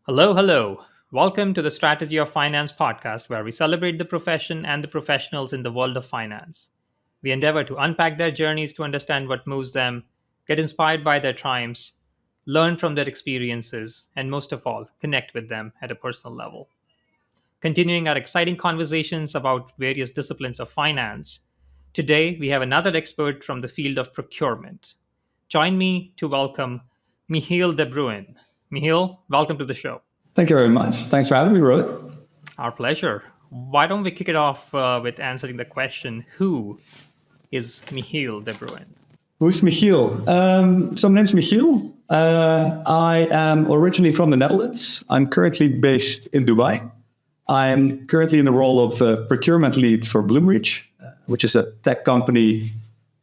Hello. Welcome to the Strategy of Finance podcast, where we celebrate the profession and the professionals in the world of finance. We endeavor to unpack their journeys to understand what moves them, get inspired by their triumphs, learn from their experiences, and most of all, connect with them at a personal level. Continuing our exciting conversations about various disciplines of finance, today we have another expert from the field of procurement. Join me to welcome Michiel de Bruijn. Michiel, welcome to the show. Thank you very much. Thanks for having me, Rohit. Our pleasure. Why don't we kick it off with answering the question, who is Michiel de Bruijn? Who's Michiel? So my name's Michiel. I am originally from the Netherlands. I'm currently based in Dubai. I'm currently in the role of procurement lead for Bloomreach, which is a tech company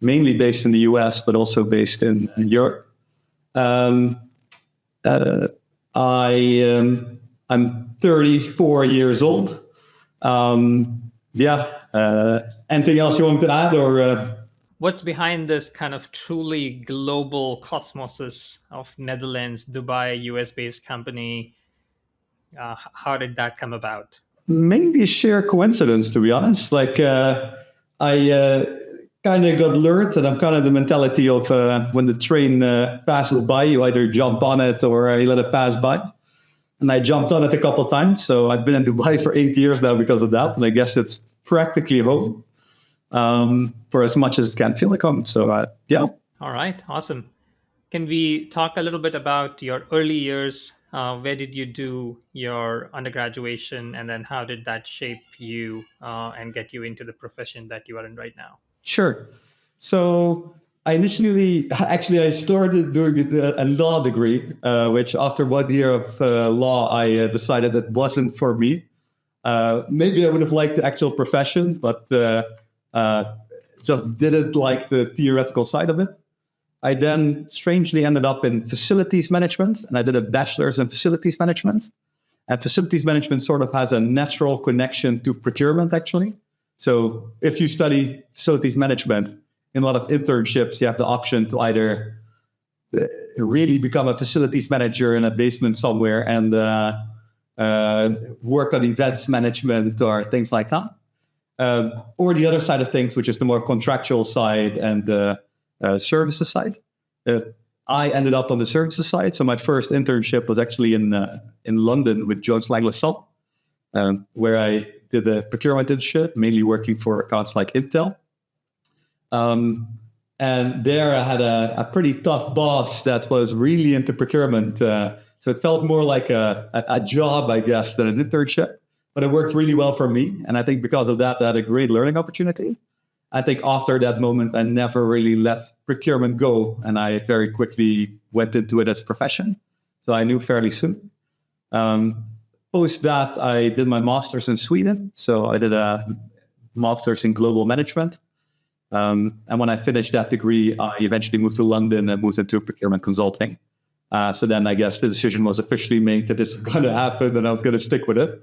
mainly based in the US, but also based in Europe. I'm 34 years old. Anything else you want to add, or? What's behind this kind of truly global cosmos of Netherlands, Dubai, US-based company? How did that come about? Maybe a sheer coincidence, to be honest. I kind of got lured, and I'm kind of the mentality of when the train passes by, you either jump on it or you let it pass by. And I jumped on it a couple of times. So I've been in Dubai for 8 years now because of that. And I guess it's practically home for as much as it can feel like home. So, yeah. All right. Awesome. Can we talk a little bit about your early years? Where did you do your undergraduation? And then how did that shape you and get you into the profession that you are in right now? Sure. So I started doing a law degree, which after 1 year of law, I decided it wasn't for me. Maybe I would have liked the actual profession, but just didn't like the theoretical side of it. I then strangely ended up in facilities management, and I did a bachelor's in facilities management. And facilities management sort of has a natural connection to procurement, actually. So if you study facilities management, in a lot of internships, you have the option to either really become a facilities manager in a basement somewhere and work on events management or things like that. Or the other side of things, which is the more contractual side and the services side. I ended up on the services side. So my first internship was actually in London with Jones Lang LaSalle, where I did a procurement internship, mainly working for accounts like Intel. And there I had a pretty tough boss that was really into procurement. So it felt more like a job, I guess, than an internship. But it worked really well for me. And I think because of that, I had a great learning opportunity. I think after that moment, I never really let procurement go. And I very quickly went into it as a profession. So I knew fairly soon. Post that, I did my master's in Sweden. So I did a master's in global management. And when I finished that degree, I eventually moved to London and moved into procurement consulting. So then I guess the decision was officially made that this was going to happen and I was going to stick with it.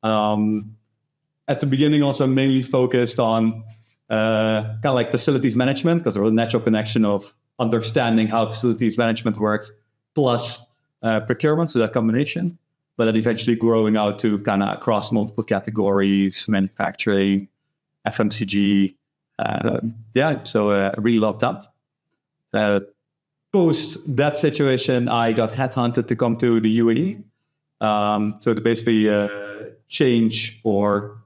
At the beginning, also mainly focused on kind of like facilities management, because there was a natural connection of understanding how facilities management works plus procurement, so that combination. But then eventually growing out to kind of across multiple categories, manufacturing, FMCG. So I really loved that. Post that situation, I got headhunted to come to the UAE. So to basically change or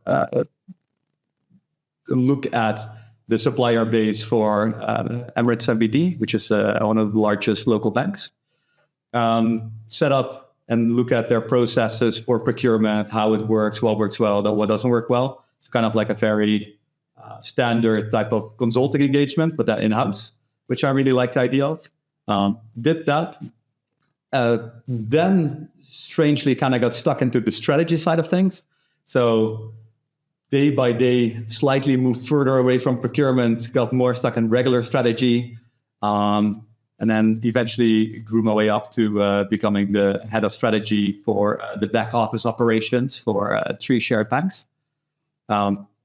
look at the supplier base for Emirates MBD, which is one of the largest local banks. Set up and look at their processes for procurement, how it works, what works well, what doesn't work well. It's kind of like a very standard type of consulting engagement, but that in-house, which I really like the idea of. Did that. Then strangely kind of got stuck into the strategy side of things. So day by day, slightly moved further away from procurement, got more stuck in regular strategy. And then eventually grew my way up to becoming the head of strategy for the back office operations for 3 shared banks.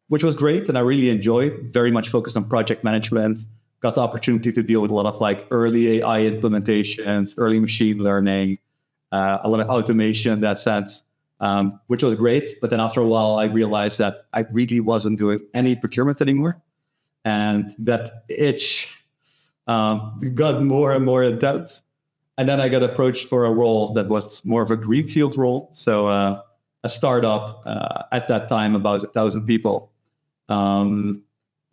which was great. And I really enjoyed, very much focused on project management. Got the opportunity to deal with a lot of like early AI implementations, early machine learning, a lot of automation in that sense, which was great. But then after a while, I realized that I really wasn't doing any procurement anymore. And that itch got more and more intense. And then I got approached for a role that was more of a greenfield role. So a startup at that time, about 1,000 people,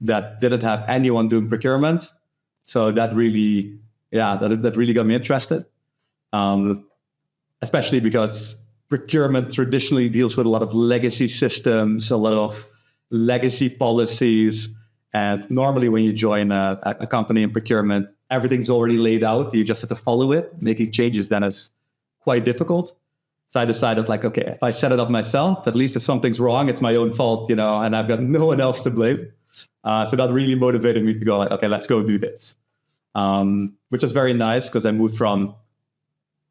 that didn't have anyone doing procurement. So that really, that really got me interested, especially because procurement traditionally deals with a lot of legacy systems, a lot of legacy policies. And normally when you join a company in procurement, everything's already laid out. You just have to follow it. Making changes then is quite difficult. So I decided like, okay, if I set it up myself, at least if something's wrong, it's my own fault, and I've got no one else to blame. So that really motivated me to go like, okay, let's go do this. Which was very nice because I moved from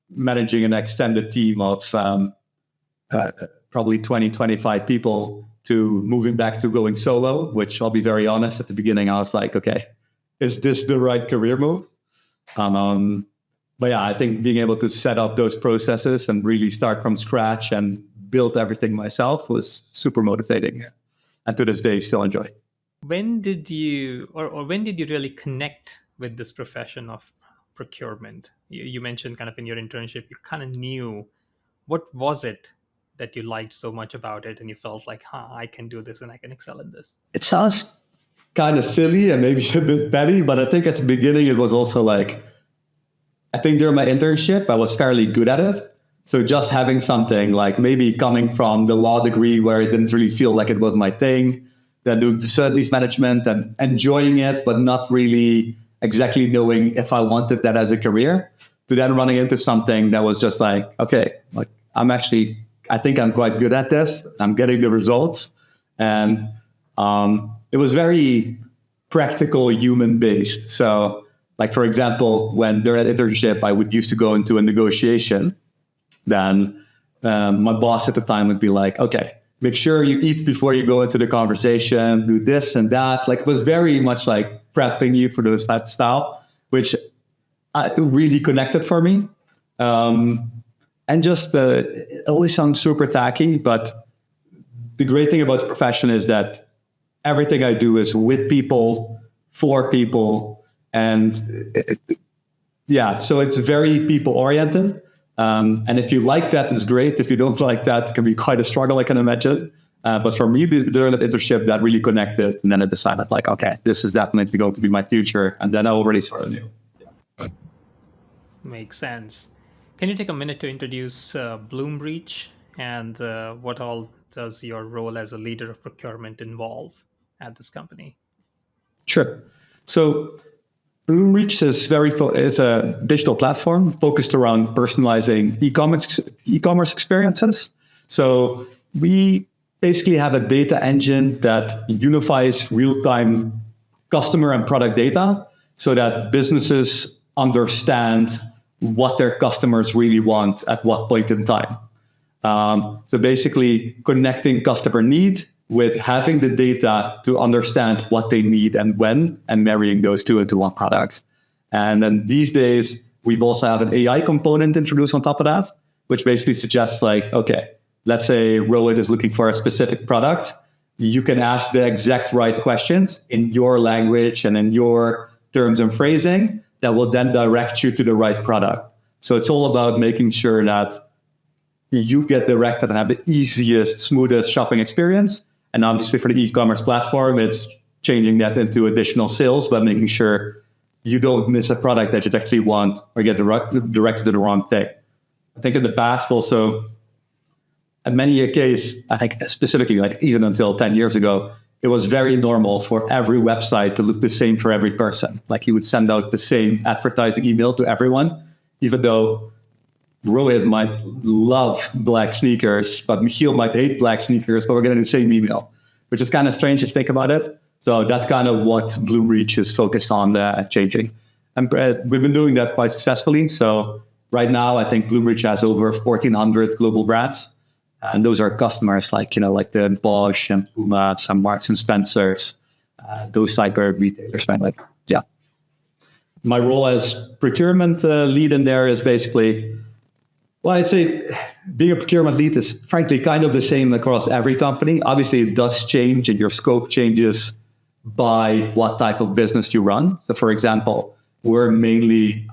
managing an extended team of probably 20, 25 people to moving back to going solo, which I'll be very honest, at the beginning, I was like, okay, is this the right career move? But yeah, I think being able to set up those processes and really start from scratch and build everything myself was super motivating. And to this day, still enjoy. When did you, or when did you really connect with this profession of procurement? You mentioned kind of in your internship, you kind of knew. What was it that you liked so much about it and you felt like, I can do this and I can excel in this? It sounds kind of silly and maybe a bit petty, but I think at the beginning it was also like, I think during my internship, I was fairly good at it. So just having something like maybe coming from the law degree where it didn't really feel like it was my thing, then doing facilities management and enjoying it, but not really exactly knowing if I wanted that as a career, to then running into something that was just like, okay, like I think I'm quite good at this. I'm getting the results. And it was very practical, human based. So like, for example, when during an internship, I would used to go into a negotiation, then my boss at the time would be like, okay, make sure you eat before you go into the conversation, do this and that. Like, it was very much like prepping you for those type of style, which really connected for me. And just it always sounds super tacky, but the great thing about the profession is that everything I do is with people, for people. And so it's very people oriented. And if you like that, it's great. If you don't like that, it can be quite a struggle, I can imagine. But for me, during that internship, that really connected. And then I decided like, okay, this is definitely going to be my future. And then I already sort of knew. Makes sense. Can you take a minute to introduce Bloomreach and what all does your role as a leader of procurement involve at this company? Sure. So Bloomreach is a digital platform focused around personalizing e-commerce experiences. So we basically have a data engine that unifies real-time customer and product data so that businesses understand what their customers really want at what point in time. So basically connecting customer need with having the data to understand what they need and when, and marrying those two into one product. And then these days, we've also have an AI component introduced on top of that, which basically suggests like, okay, let's say Rohit is looking for a specific product. You can ask the exact right questions in your language and in your terms and phrasing that will then direct you to the right product. So it's all about making sure that you get directed and have the easiest, smoothest shopping experience. And obviously for the e-commerce platform, it's changing that into additional sales by making sure you don't miss a product that you actually want or get directed to the wrong thing. I think in the past also, in many a case, I think specifically like even until 10 years ago, it was very normal for every website to look the same for every person. Like you would send out the same advertising email to everyone, even though Rohit might love black sneakers, but Michiel might hate black sneakers, but we're getting the same email, which is kind of strange if you think about it. So that's kind of what Bloomreach is focused on changing. And we've been doing that quite successfully. So right now, I think Bloomreach has over 1,400 global brands. And those are customers like, like the Bosch and Puma, some Marks and Spencers, those type of retailers. Like, yeah. My role as procurement lead in there is basically, well, I'd say being a procurement lead is frankly kind of the same across every company. Obviously, it does change and your scope changes by what type of business you run. So, for example, we're mainly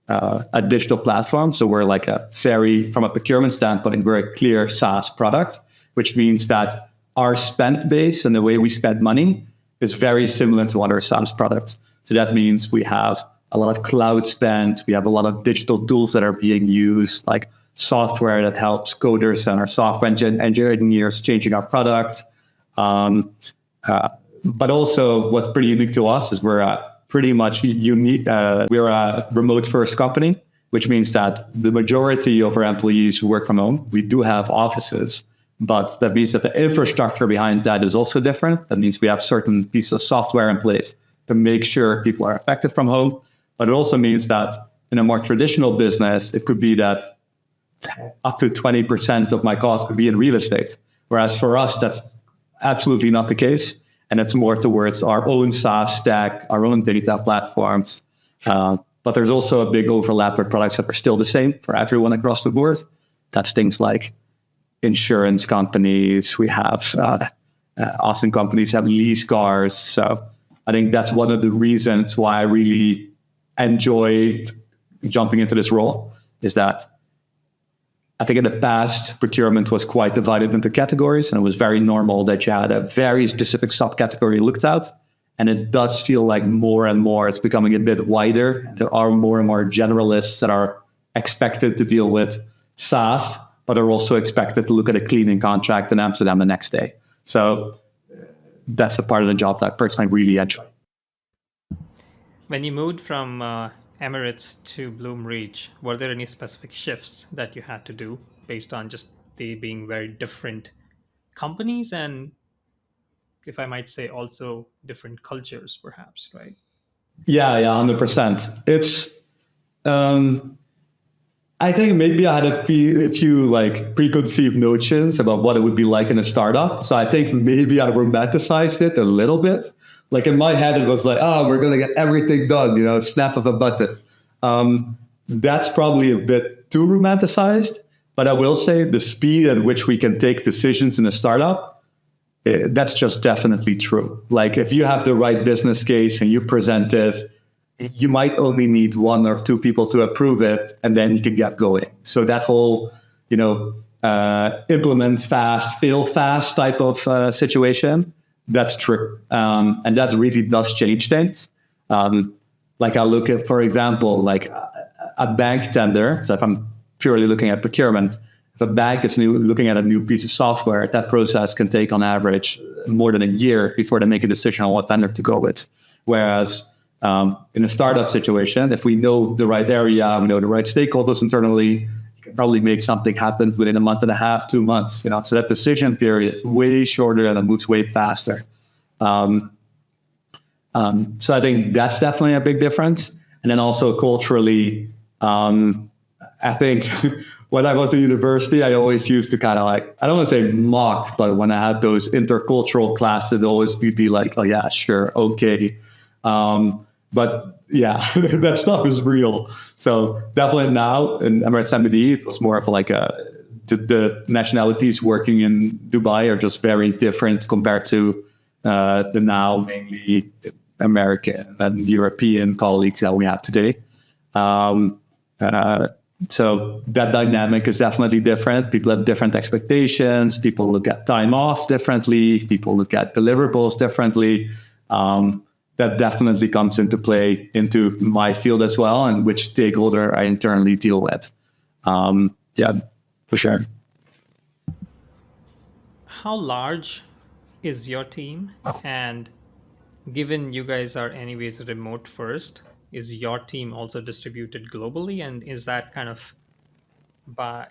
a digital platform. So we're like from a procurement standpoint, we're a clear SaaS product, which means that our spend base and the way we spend money is very similar to other SaaS products. So that means we have a lot of cloud spend. We have a lot of digital tools that are being used, like software that helps coders and our software engineers changing our product. But also what's pretty unique to us is we're pretty much unique. We're a remote first company, which means that the majority of our employees work from home. We do have offices, but that means that the infrastructure behind that is also different. That means we have certain pieces of software in place to make sure people are effective from home. But it also means that in a more traditional business, it could be that up to 20% of my cost could be in real estate. Whereas for us, that's absolutely not the case. And it's more towards our own SaaS stack, our own data platforms. But there's also a big overlap with products that are still the same for everyone across the board. That's things like insurance companies. We have often companies have lease cars. So I think that's one of the reasons why I really enjoyed jumping into this role, is that I think in the past, procurement was quite divided into categories, and it was very normal that you had a very specific subcategory looked at. And it does feel like more and more it's becoming a bit wider. There are more and more generalists that are expected to deal with SaaS, but are also expected to look at a cleaning contract in Amsterdam the next day. So that's a part of the job that I personally really enjoy. When you moved from Emirates to Bloomreach, were there any specific shifts that you had to do based on just they being very different companies and, if I might say, also different cultures, perhaps, right? Yeah, 100%. It's, I think maybe I had a few like preconceived notions about what it would be like in a startup. So I think maybe I romanticized it a little bit. Like in my head, it was like, oh, we're going to get everything done, snap of a button. That's probably a bit too romanticized. But I will say the speed at which we can take decisions in a startup, that's just definitely true. Like if you have the right business case and you present it, you might only need one or two people to approve it, and then you can get going. So that whole, implement fast, fail fast type of situation, that's true. And that really does change things. Like I look at, for example, like a bank tender. So if I'm purely looking at procurement, if a bank is looking at a new piece of software, that process can take on average more than a year before they make a decision on what vendor to go with. Whereas in a startup situation, if we know the right area, we know the right stakeholders internally, you can probably make something happen within a month and a half, 2 months. So that decision period is way shorter and it moves way faster. So I think that's definitely a big difference. And then also culturally, I think when I was at university, I always used to kind of like, I don't want to say mock, but when I had those intercultural classes, it always be like, oh yeah, sure, okay. But yeah, that stuff is real. So definitely now in Emirates MBD, it was more of like the nationalities working in Dubai are just very different compared to the now mainly American and European colleagues that we have today. So that dynamic is definitely different. People have different expectations. People look at time off differently. People look at deliverables differently. That definitely comes into play into my field as well, and which stakeholder I internally deal with. Yeah, for sure. How large is your team? And given you guys are anyways remote first, is your team also distributed globally? And is that kind of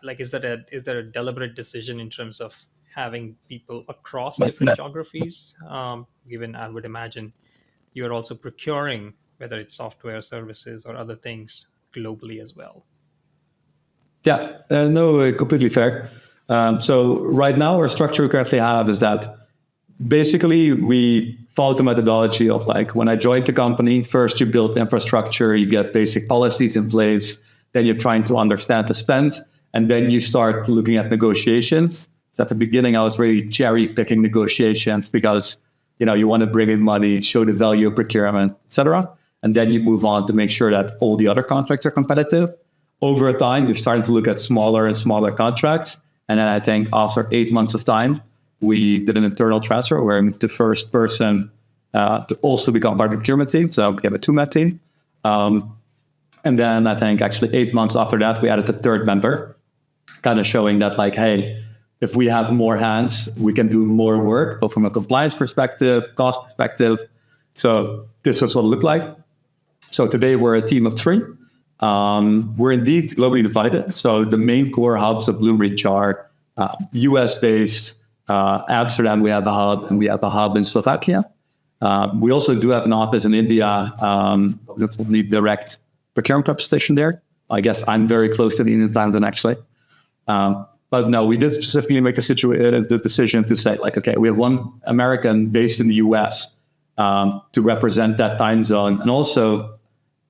is there a deliberate decision in terms of having people across different geographies? Given I would imagine you're also procuring, whether it's software services or other things, globally as well. Yeah, no, completely fair. So right now, our structure we currently have is that basically we follow the methodology of like when I joined the company, first you build infrastructure, you get basic policies in place, then you're trying to understand the spend, and then you start looking at negotiations. So at the beginning, I was really cherry picking negotiations because you want to bring in money, show the value of procurement, etc. And then you move on to make sure that all the other contracts are competitive. Over time, you're starting to look at smaller and smaller contracts. And then I think after 8 months of time, we did an internal transfer where I'm the first person to also become part of the procurement team. So we have a 2-man team. And then I think actually 8 months after that, we added a third member, kind of showing that like, hey, if we have more hands, we can do more work, both from a compliance perspective, cost perspective. So this was what it looked like. So today we're a team of 3. We're indeed globally divided. So the main core hubs of Bloomreach are US-based. Amsterdam, we have a hub, and we have a hub in Slovakia. We also do have an office in India, the direct procurement representation there. I guess I'm very close to the Indian time zone, actually. But no, we did specifically make the decision to say, like, okay, we have one American based in the US to represent that time zone. And also,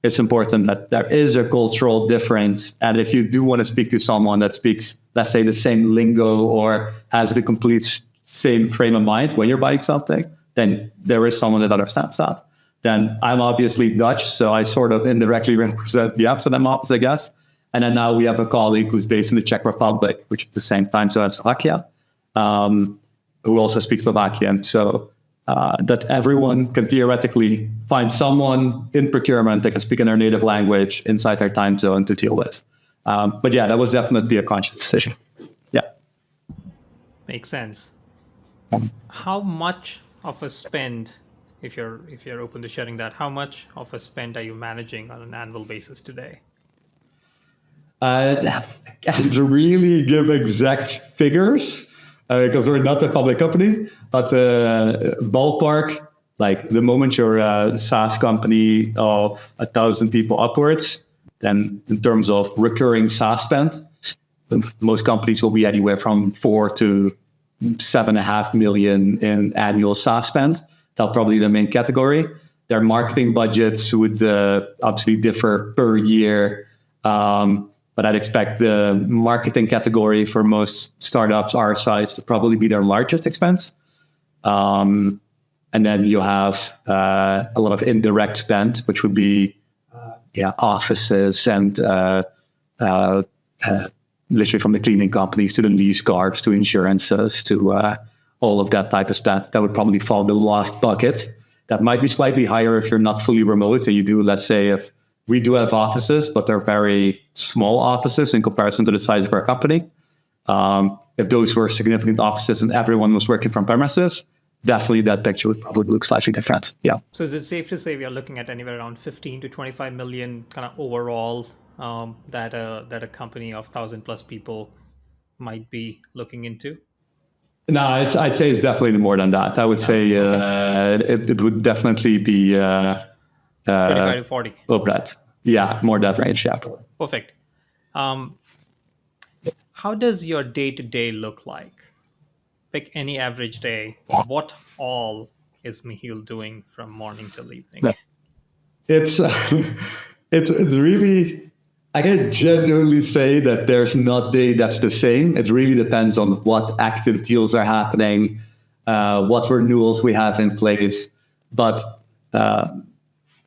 it's important that there is a cultural difference. And if you do want to speak to someone that speaks, let's say, the same lingo or has the complete same frame of mind when you're buying something, then there is someone that understands that. Then I'm obviously Dutch, so I sort of indirectly represent the Amsterdam office, I guess. And then now we have a colleague who's based in the Czech Republic, which is the same time zone as Slovakia, who also speaks Slovakian. So that everyone can theoretically find someone in procurement that can speak in their native language inside their time zone to deal with. But yeah, that was definitely a conscious decision. Yeah. Makes sense. How much of a spend, if you're open to sharing that, how much of a spend are you managing on an annual basis today? I can't really give exact figures because we're not a public company, but ballpark, like the moment you're a SaaS company of 1,000 people upwards, then in terms of recurring SaaS spend, most companies will be anywhere from 4 to 7.5 million in annual SaaS spend. That'll probably be the main category. Their marketing budgets would obviously differ per year. But I'd expect the marketing category for most startups our size to probably be their largest expense. And then you have a lot of indirect spend, which would be offices and literally from the cleaning companies to the lease cars to insurances to all of that type of stuff. That would probably fall in the last bucket. That might be slightly higher if you're not fully remote and you do, let's say, if we do have offices, but they're very small offices in comparison to the size of our company. If those were significant offices and everyone was working from premises, definitely that picture would probably look slightly different. Yeah. So is it safe to say we are looking at anywhere around 15 to 25 million kind of overall that a company of 1,000 plus people might be looking into? No, I'd say it's definitely more than that. I would say it would definitely be 35 to 40. Over that. Yeah, more that range. Yeah. Perfect. How does your day-to-day look like? Pick any average day. What all is Michiel doing from morning till evening? It's really, I can genuinely say that there's not a day that's the same. It really depends on what active deals are happening, what renewals we have in place. But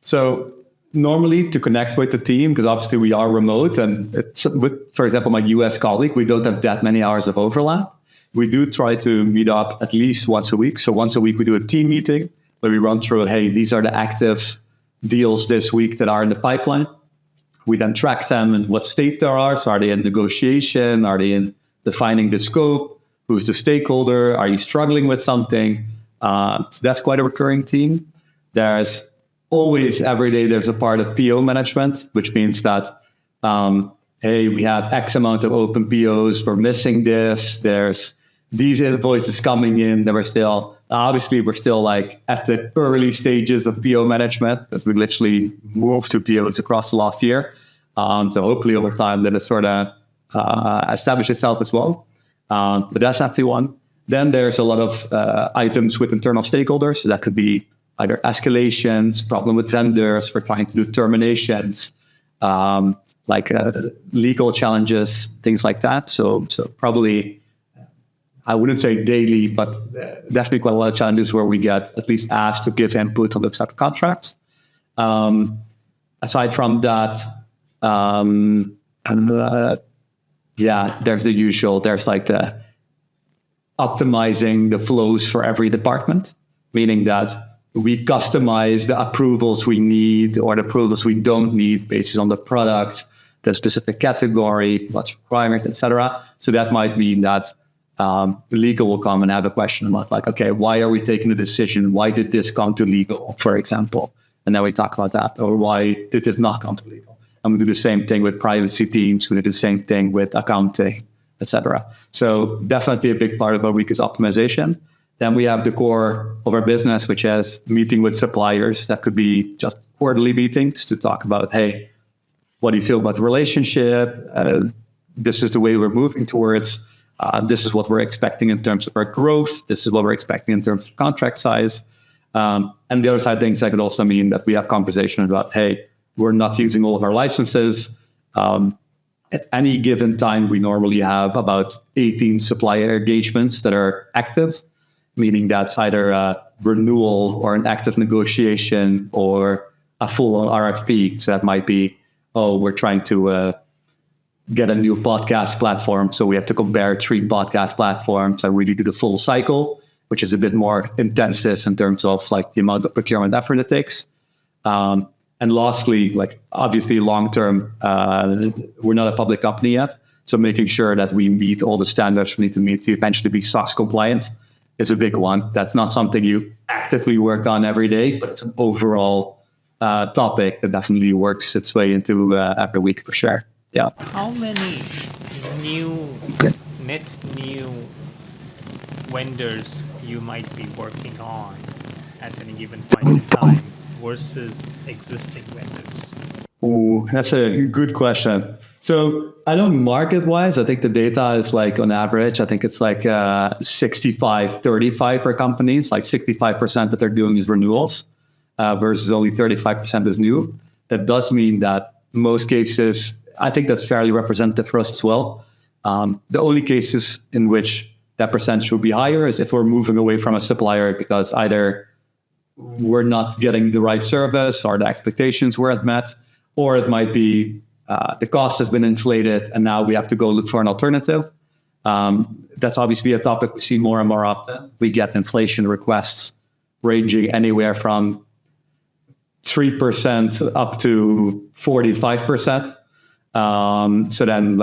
so normally to connect with the team, because obviously we are remote, and with, for example, my US colleague, we don't have that many hours of overlap. We do try to meet up at least once a week. So once a week we do a team meeting where we run through, hey, these are the active deals this week that are in the pipeline. We then track them and what state they are. So are they in negotiation? Are they in defining the scope? Who's the stakeholder? Are you struggling with something? So that's quite a recurring theme. There's always, every day, there's a part of PO management, which means that, hey, we have X amount of open POs. We're missing this. There's these invoices coming in that we're still like at the early stages of PO management as we literally moved to POs across the last year. So hopefully over time that it sort of establish itself as well. But that's definitely one. Then there's a lot of items with internal stakeholders. So that could be either escalations, problem with vendors, we're trying to do terminations, legal challenges, things like that. So probably, I wouldn't say daily, but definitely quite a lot of challenges where we get at least asked to give input on those type of contracts. Aside from that, there's the usual. There's like the optimizing the flows for every department, meaning that we customize the approvals we need or the approvals we don't need based on the product, the specific category, what's required, etc. So that might mean that legal will come and have a question about like, okay, why are we taking the decision? Why did this come to legal, for example? And then we talk about that. Or why did this not come to legal? And we do the same thing with privacy teams. We do the same thing with accounting, etc. So definitely a big part of our week is optimization. Then we have the core of our business, which is meeting with suppliers. That could be just quarterly meetings to talk about, hey, what do you feel about the relationship? This is the way we're moving towards. This is what we're expecting in terms of our growth. This is what we're expecting in terms of contract size. And the other side things that could also mean that we have conversation about, hey, we're not using all of our licenses. At any given time, we normally have about 18 supplier engagements that are active, meaning that's either a renewal or an active negotiation or a full-on RFP. So that might be, we're trying to get a new podcast platform. So we have to compare 3 podcast platforms and really do the full cycle, which is a bit more intensive in terms of like the amount of procurement effort it takes. And lastly, like obviously long-term, we're not a public company yet. So making sure that we meet all the standards we need to meet to eventually be SOX compliant is a big one. That's not something you actively work on every day, but it's an overall topic that definitely works its way into every week for sure. Yeah. How many net new vendors you might be working on at any given point in time versus existing vendors? Oh, that's a good question. So I know market-wise, I think the data is like on average, I think it's like 65-35 per company. It's like 65% that they're doing is renewals versus only 35% is new. That does mean that most cases, I think that's fairly representative for us as well. The only cases in which that percentage would be higher is if we're moving away from a supplier because either we're not getting the right service or the expectations weren't met, or it might be the cost has been inflated and now we have to go look for an alternative. That's obviously a topic we see more and more often. We get inflation requests ranging anywhere from 3% up to 45%. So then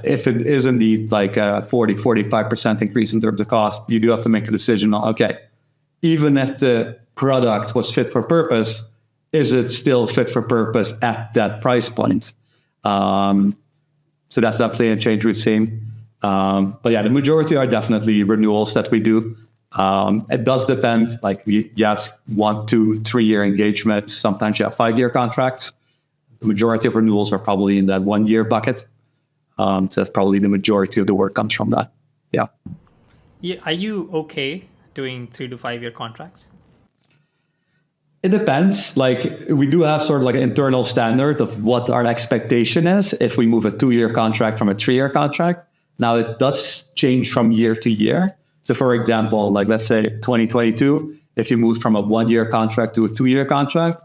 if it is indeed like a 45% increase in terms of cost, you do have to make a decision on, okay, even if the product was fit for purpose, is it still fit for purpose at that price point? So that's definitely a change we've seen. But yeah, the majority are definitely renewals that we do. It does depend, like we have 1, 2, 3 year engagements. Sometimes you have 5-year contracts. The majority of renewals are probably in that 1 year bucket. So that's probably the majority of the work comes from that. Yeah. Yeah. Are you okay doing 3 to 5 year contracts? It depends. Like we do have sort of like an internal standard of what our expectation is if we move a 2-year contract from a 3-year contract. Now it does change from year to year. So for example, like let's say 2022, if you move from a 1-year contract to a 2-year contract,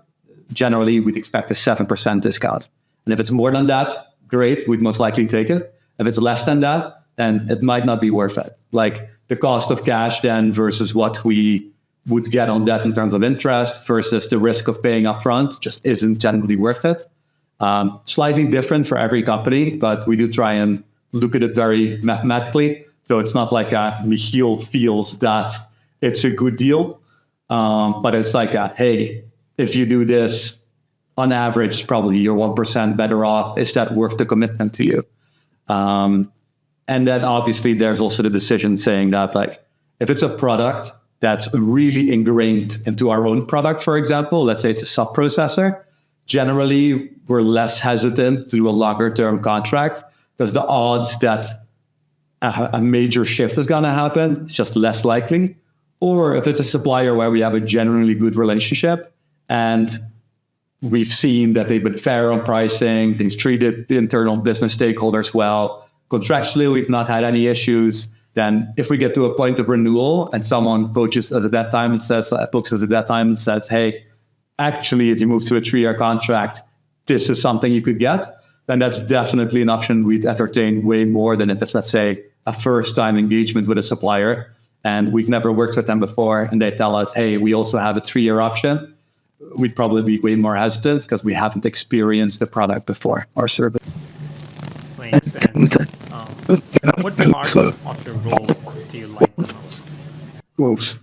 generally we'd expect a 7% discount. And if it's more than that, great, we'd most likely take it. If it's less than that, then it might not be worth it. Like the cost of cash then versus what we would get on that in terms of interest versus the risk of paying upfront just isn't generally worth it. Slightly different for every company, but we do try and look at it very mathematically. So it's not like Michiel feels that it's a good deal, but it's like, hey, if you do this, on average, probably you're 1% better off. Is that worth the commitment to you? And then obviously there's also the decision saying that like, if it's a product that's really ingrained into our own product, for example, let's say it's a sub-processor, generally we're less hesitant to do a longer term contract because the odds that a major shift is going to happen. It's just less likely. Or if it's a supplier where we have a generally good relationship and we've seen that they've been fair on pricing, they've treated the internal business stakeholders well, contractually we've not had any issues, then if we get to a point of renewal and someone approaches us at that time and says, hey, actually, if you move to a 3-year contract, this is something you could get, then that's definitely an option we'd entertain way more than if it's, let's say, a first-time engagement with a supplier and we've never worked with them before and they tell us, hey, we also have a 3-year option. We'd probably be way more hesitant because we haven't experienced the product before or service. Makes sense. What part of your role do you like the most?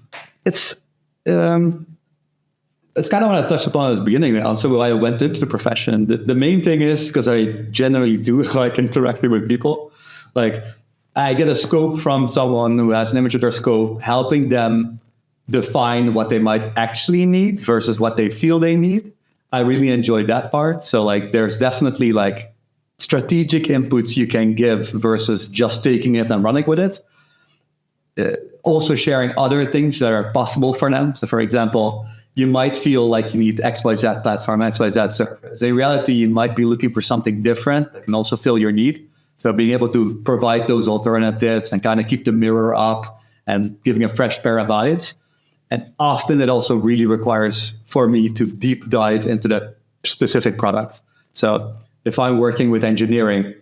It's kind of what I touched upon at the beginning. Also, why I went into the profession. The main thing is because I generally do like interacting with people. Like I get a scope from someone who has an image of their scope, helping them define what they might actually need versus what they feel they need. I really enjoy that part. So like there's definitely like strategic inputs you can give versus just taking it and running with it. Also sharing other things that are possible for them. So for example, you might feel like you need XYZ platform, XYZ service. In reality, you might be looking for something different that can also fill your need. So being able to provide those alternatives and kind of keep the mirror up and giving a fresh pair of eyes. And often it also really requires for me to deep dive into the specific product. So if I'm working with engineering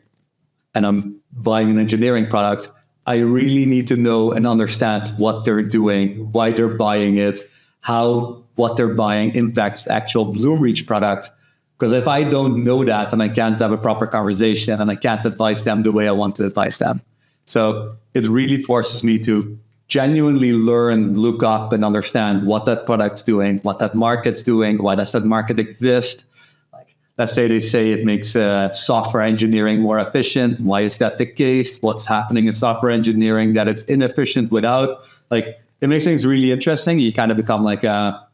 and I'm buying an engineering product, I really need to know and understand what they're doing, why they're buying it, how what they're buying impacts the actual Bloomreach product. Because if I don't know that, then I can't have a proper conversation and I can't advise them the way I want to advise them. So it really forces me to genuinely learn, look up and understand what that product's doing, what that market's doing, why does that market exist. Like, let's say they say it makes software engineering more efficient. Why is that the case? What's happening in software engineering that it's inefficient without? Like, it makes things really interesting. You kind of become like a,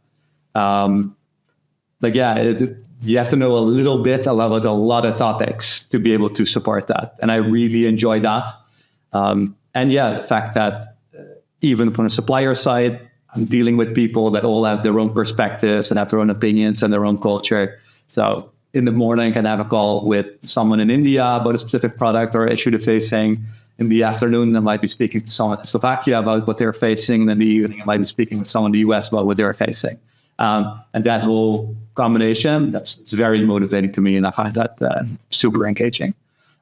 you have to know a little bit about a lot of topics to be able to support that. And I really enjoy that. The fact that even from a supplier side, I'm dealing with people that all have their own perspectives and have their own opinions and their own culture. So in the morning, I can have a call with someone in India about a specific product or issue they're facing. In the afternoon, I might be speaking to someone in Slovakia about what they're facing. And in the evening, I might be speaking with someone in the US about what they're facing. And that whole combination, it's very motivating to me. And I find that super engaging.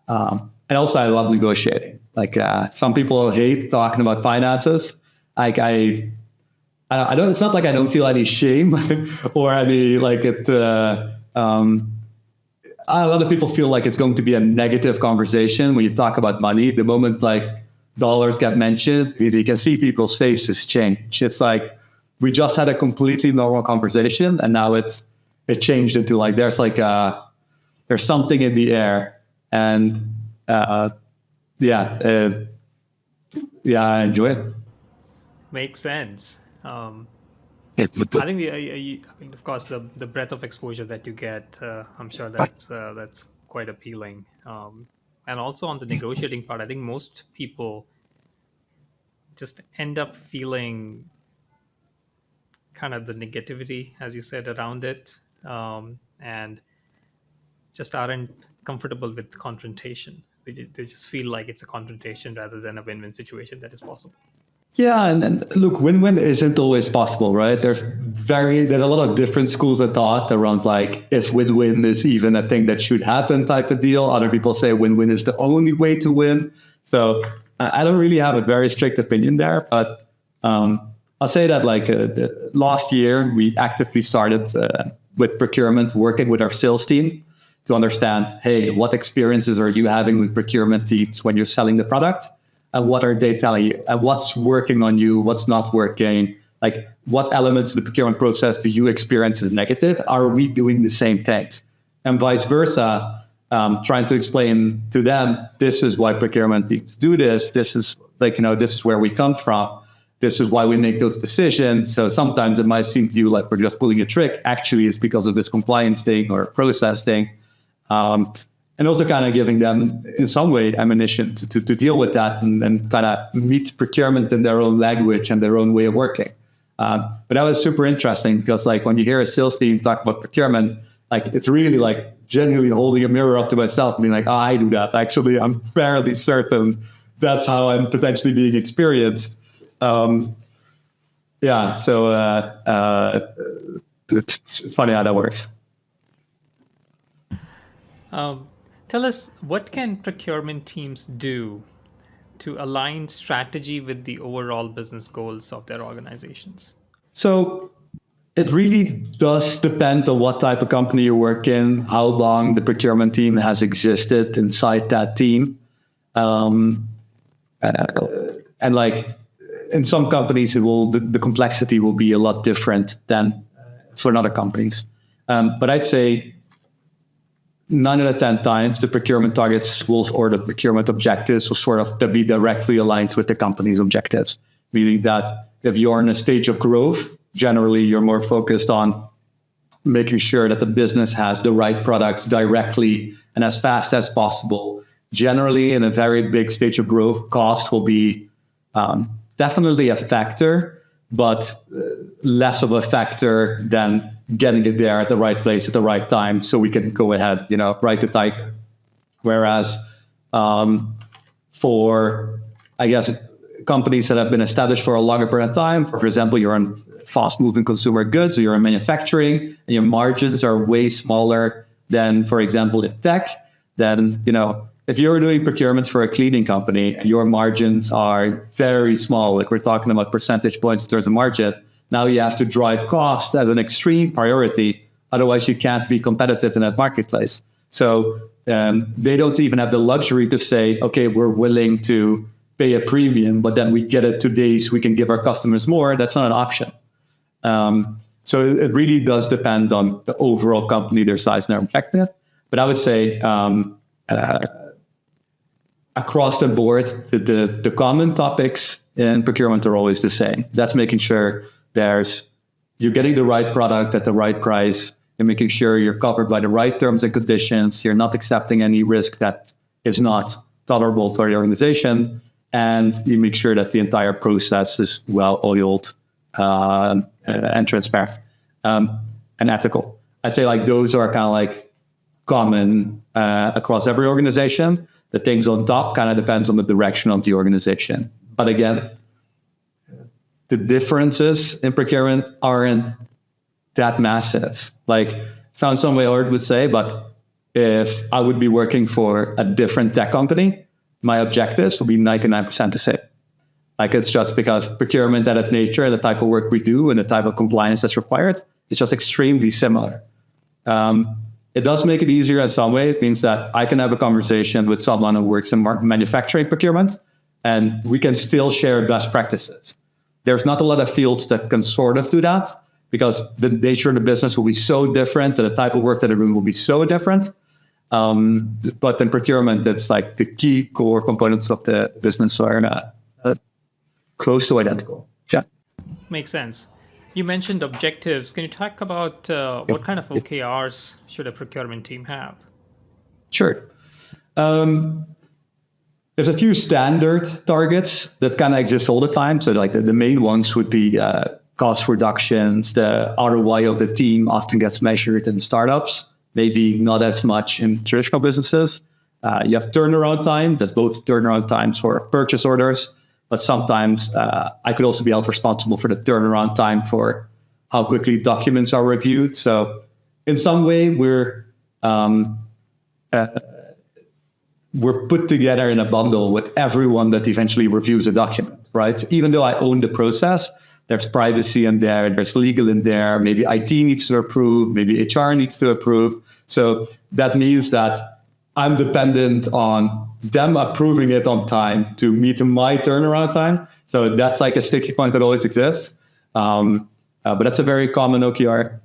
And also, I love negotiating. Like some people hate talking about finances. Like I don't. It's not like I don't feel any shame or any like it. A lot of people feel like it's going to be a negative conversation when you talk about money. The moment like dollars get mentioned, you can see people's faces change. It's like we just had a completely normal conversation, and now it changed into like there's something in the air, and I enjoy it. Makes sense. I think of course, the breadth of exposure that you get, I'm sure that's quite appealing. And also on the negotiating part, I think most people just end up feeling kind of the negativity, as you said, around it, and just aren't comfortable with confrontation. They just feel like it's a confrontation rather than a win-win situation that is possible. Yeah, and look, win-win isn't always possible, right? There's a lot of different schools of thought around like if win-win is even a thing that should happen type of deal. Other people say win-win is the only way to win. So I don't really have a very strict opinion there, but I'll say that like last year we actively started with procurement, working with our sales team to understand, hey, what experiences are you having with procurement teams when you're selling the product? And what are they telling you? And what's working on you? What's not working? Like, what elements of the procurement process do you experience as negative? Are we doing the same things? And vice versa, trying to explain to them, this is why procurement teams do this. This is this is where we come from. This is why we make those decisions. So sometimes it might seem to you like we're just pulling a trick. Actually, it's because of this compliance thing or process thing. and also kind of giving them in some way ammunition to deal with that and kind of meet procurement in their own language and their own way of working. But that was super interesting because like when you hear a sales team talk about procurement, like it's really like genuinely holding a mirror up to myself and being like, oh, I do that. Actually, I'm fairly certain that's how I'm potentially being experienced. So it's funny how that works. Tell us, what can procurement teams do to align strategy with the overall business goals of their organizations? So it really does depend on what type of company you work in, how long the procurement team has existed inside that team. And like in some companies, the complexity will be a lot different than for other companies. But I'd say 9 out of 10 times the procurement targets or the procurement objectives will sort of be directly aligned with the company's objectives, meaning that if you're in a stage of growth, generally you're more focused on making sure that the business has the right products directly and as fast as possible. Generally, in a very big stage of growth, cost will be definitely a factor, but less of a factor than getting it there at the right place at the right time so we can go ahead, write the tiger. Whereas for, I guess, companies that have been established for a longer period of time, for example, you're in fast-moving consumer goods, or you're in manufacturing, and your margins are way smaller than, for example, in tech, then, if you're doing procurement for a cleaning company, your margins are very small, like we're talking about percentage points in terms of margin, now you have to drive cost as an extreme priority. Otherwise, you can't be competitive in that marketplace. So they don't even have the luxury to say, okay, we're willing to pay a premium, but then we get it today so we can give our customers more. That's not an option. So it really does depend on the overall company, their size and their objective. But I would say across the board, the common topics in procurement are always the same. That's making sure you're getting the right product at the right price, and making sure you're covered by the right terms and conditions. You're not accepting any risk that is not tolerable to the organization, and you make sure that the entire process is well-oiled and transparent and ethical. I'd say like those are kind of like common across every organization. The things on top kind of depends on the direction of the organization. But again, the differences in procurement aren't that massive. Like, sounds some way hard would say, but if I would be working for a different tech company, my objectives will be 99% the same. Like, it's just because procurement at its nature, the type of work we do and the type of compliance that's required, is just extremely similar. It does make it easier in some way. It means that I can have a conversation with someone who works in manufacturing procurement, and we can still share best practices. There's not a lot of fields that can sort of do that because the nature of the business will be so different and the type of work that they're doing will be so different. But in procurement, it's like the key core components of the business are close to identical. Yeah. Makes sense. You mentioned objectives. Can you talk about what kind of OKRs should a procurement team have? Sure. There's a few standard targets that kind of exist all the time. So like the main ones would be cost reductions. The ROI of the team often gets measured in startups, maybe not as much in traditional businesses. You have turnaround time. That's both turnaround times for purchase orders, but sometimes I could also be held responsible for the turnaround time for how quickly documents are reviewed. So in some way, we're put together in a bundle with everyone that eventually reviews a document, right? Even though I own the process, there's privacy in there, there's legal in there, maybe IT needs to approve, maybe HR needs to approve. So that means that I'm dependent on them approving it on time to meet my turnaround time. So that's like a sticky point that always exists. But that's a very common OKR.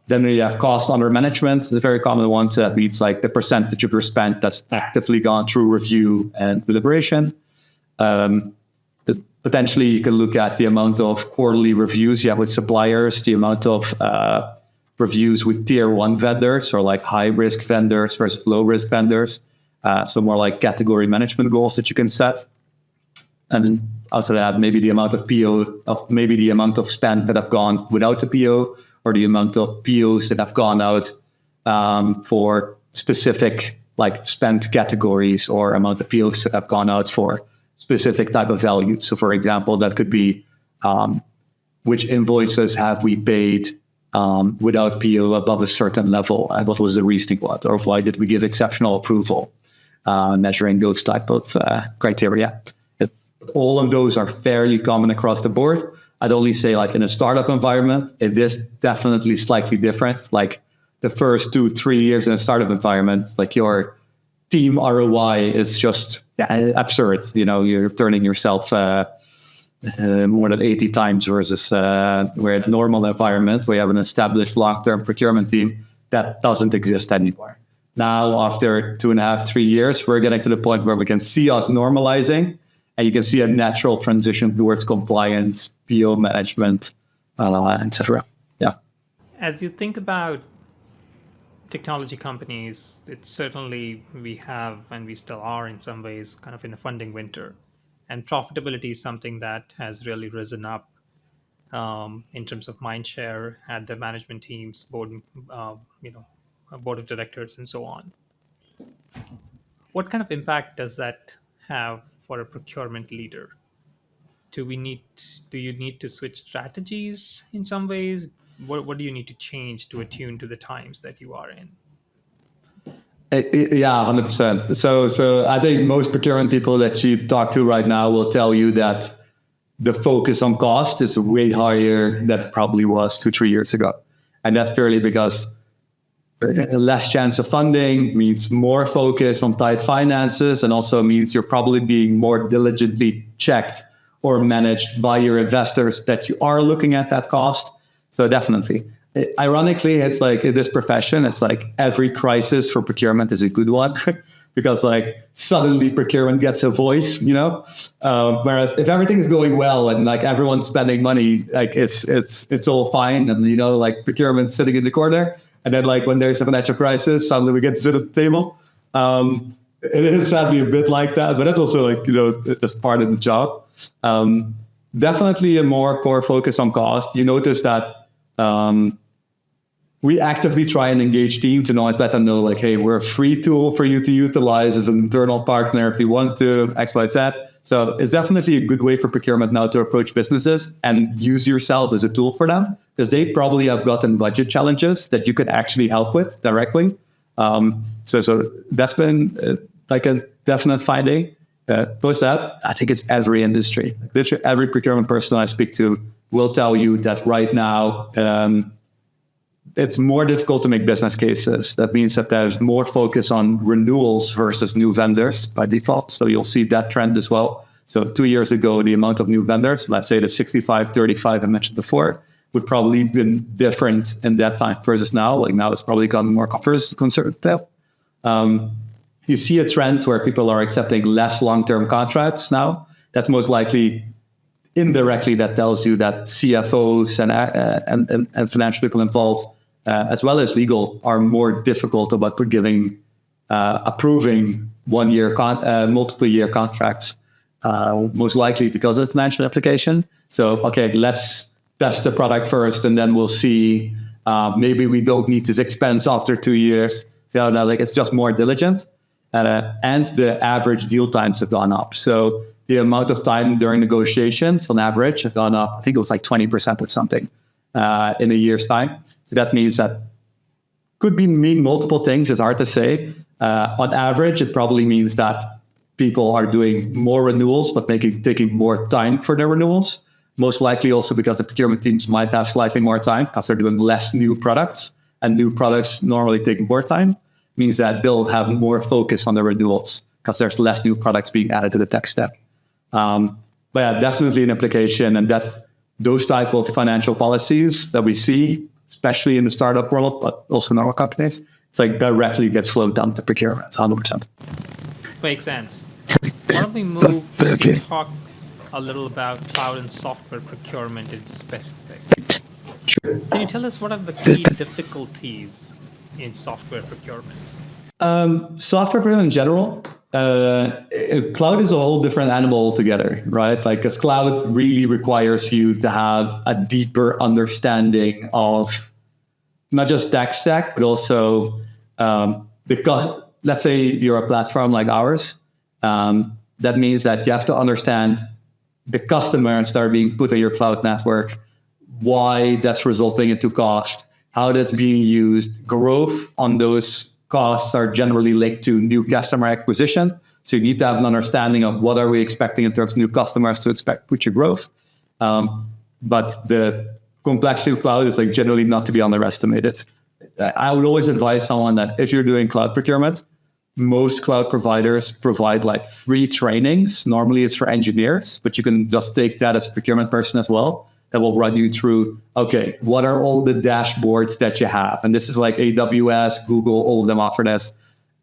Then we have cost under management, the very common one. So that means like the percentage of your spend that's actively gone through review and deliberation. Potentially, you can look at the amount of quarterly reviews you have with suppliers, the amount of reviews with tier one vendors or like high risk vendors versus low risk vendors. So more like category management goals that you can set. And also that maybe the amount of maybe the amount of spend that have gone without the PO, or the amount of POs that have gone out for specific like spend categories, or amount of POs that have gone out for specific type of value. So for example, that could be which invoices have we paid without PO above a certain level, and what was the reasoning what, or why did we give exceptional approval, measuring those type of criteria. All of those are fairly common across the board. I'd only say like in a startup environment, it is definitely slightly different. Like the first 2-3 years in a startup environment, like your team ROI is just absurd. You know, you're turning yourself more than 80 times versus where in a normal environment where you have an established long-term procurement team, that doesn't exist anymore. Now, after 2.5-3 years, we're getting to the point where we can see us normalizing, and you can see a natural transition towards compliance, PO management, etc. Yeah. As you think about technology companies, it's certainly we have, and we still are in some ways, kind of in a funding winter. And profitability is something that has really risen up in terms of mind share at the management teams, board, board of directors, and so on. What kind of impact does that have for a procurement leader? Do you need to switch strategies in some ways? What do you need to change to attune to the times that you are in? Yeah, 100%. So I think most procurement people that you talk to right now will tell you that the focus on cost is way higher than it probably was 2-3 years ago. And that's purely because less chance of funding means more focus on tight finances, and also means you're probably being more diligently checked or managed by your investors that you are looking at that cost. So definitely. Ironically, it's like in this profession, it's like every crisis for procurement is a good one because like suddenly procurement gets a voice, you know? Whereas if everything is going well and like everyone's spending money, like it's all fine. And, you know, like procurement sitting in the corner. And then like when there's a financial crisis, suddenly we get to sit at the table. It is sadly a bit like that, but that's also like, you know, it's part of the job. Definitely a more core focus on cost. You notice that we actively try and engage teams and always let them know like, hey, we're a free tool for you to utilize as an internal partner if you want to, X, Y, Z. So it's definitely a good way for procurement now to approach businesses and use yourself as a tool for them, because they probably have gotten budget challenges that you could actually help with directly. So that's been like a definite finding. Post that, I think it's every industry. Literally every procurement person I speak to will tell you that right now, it's more difficult to make business cases. That means that there's more focus on renewals versus new vendors by default. So you'll see that trend as well. So 2 years ago, the amount of new vendors, let's say the 65-35 I mentioned before, would probably been different in that time versus now. Like now it's probably gotten more conservative. You see a trend where people are accepting less long-term contracts now. That's most likely indirectly that tells you that CFOs and financial people involved, as well as legal, are more difficult about approving multiple year contracts, most likely because of the financial application. So, okay, let's test the product first, and then we'll see. Maybe we don't need this expense after 2 years. So, no, like it's just more diligent, and the average deal times have gone up. So the amount of time during negotiations on average have gone up. I think it was like 20% or something in a year's time. So that means that could mean multiple things. It's hard to say. On average, it probably means that people are doing more renewals, but taking more time for their renewals. Most likely also because the procurement teams might have slightly more time because they're doing less new products, and new products normally take more time. Means that they'll have more focus on the renewals because there's less new products being added to the tech stack. But yeah, definitely an implication, and that those type of financial policies that we see, especially in the startup world, but also in our companies, it's like directly gets flowed down to procurement, 100%. Makes sense. Why don't we move to talk a little about cloud and software procurement in specific? Can you tell us what are the key difficulties in software procurement? Software procurement in general, cloud is a whole different animal altogether, right? Like, because cloud really requires you to have a deeper understanding of not just tech stack, but also because let's say you're a platform like ours, that means that you have to understand the customers that are being put on your cloud network, why that's resulting into cost, how that's being used. Growth on those costs are generally linked to new customer acquisition. So you need to have an understanding of what are we expecting in terms of new customers to expect future growth. But the complexity of cloud is like generally not to be underestimated. I would always advise someone that if you're doing cloud procurement, most cloud providers provide like free trainings. Normally it's for engineers, but you can just take that as a procurement person as well. That will run you through, okay, what are all the dashboards that you have? And this is like AWS, Google, all of them offer this.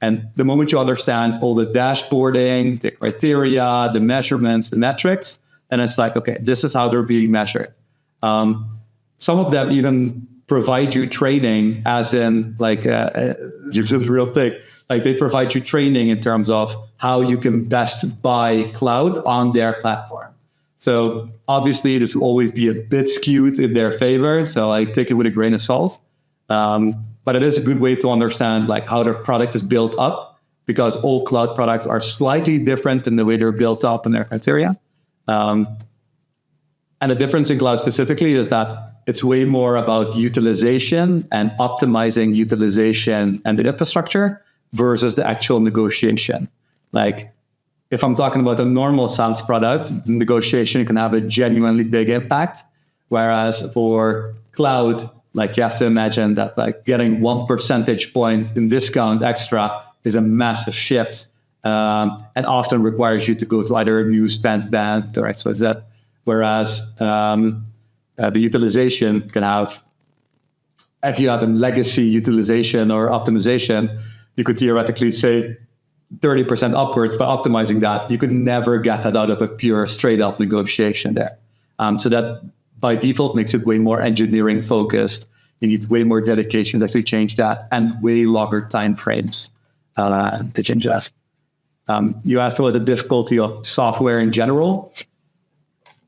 And the moment you understand all the dashboarding, the criteria, the measurements, the metrics, and it's like, okay, this is how they're being measured. Some of them even provide you training as in like, just real thing. Like they provide you training in terms of how you can best buy cloud on their platform. So obviously this will always be a bit skewed in their favor. So I take it with a grain of salt. But it is a good way to understand like how their product is built up, because all cloud products are slightly different in the way they're built up and their criteria. And the difference in cloud specifically is that it's way more about utilization and optimizing utilization and the infrastructure versus the actual negotiation. Like if I'm talking about a normal SaaS product, negotiation can have a genuinely big impact. Whereas for cloud, like you have to imagine that like getting 1 percentage point in discount extra is a massive shift, and often requires you to go to either a new spend band, right? So is that, whereas the utilization can have, if you have a legacy utilization or optimization, you could theoretically say 30% upwards by optimizing that. You could never get that out of a pure straight up negotiation there. So that by default makes it way more engineering focused. You need way more dedication to actually change that, and way longer time frames to change that. You asked about the difficulty of software in general.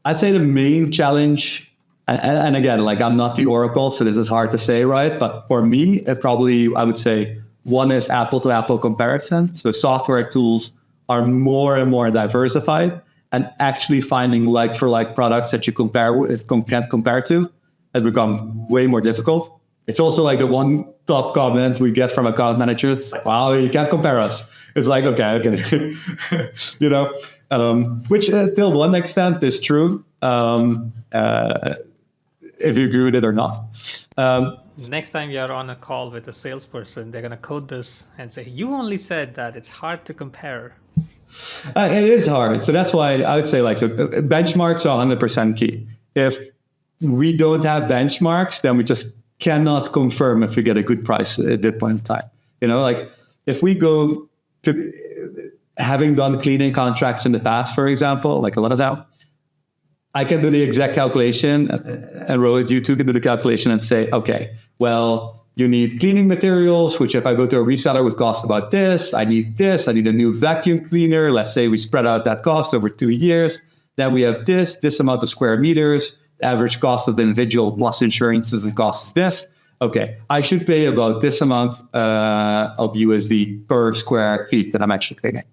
I'd say the main challenge, and again, like I'm not the oracle, so this is hard to say, right? But for me, it probably, I would say, one is apple to apple comparison. So software tools are more and more diversified, and actually finding like for like products that you can't compare to has become way more difficult. It's also like the one top comment we get from account managers. It's like, wow, you can't compare us. It's like, okay. You know, which till one extent is true. If you agree with it or not. Next time you're on a call with a salesperson, they're going to quote this and say, you only said that it's hard to compare. It is hard. So that's why I would say like benchmarks are 100% key. If we don't have benchmarks, then we just cannot confirm if we get a good price at that point in time. You know, like if we go to having done cleaning contracts in the past, for example, like a lot of that, I can do the exact calculation, and Rohit, you too can do the calculation and say, okay, well, you need cleaning materials, which if I go to a reseller would cost about this. I need this. I need a new vacuum cleaner. Let's say we spread out that cost over 2 years. Then we have this amount of square meters. The average cost of the individual plus insurances and costs is this. Okay, I should pay about this amount of USD per square feet that I'm actually cleaning.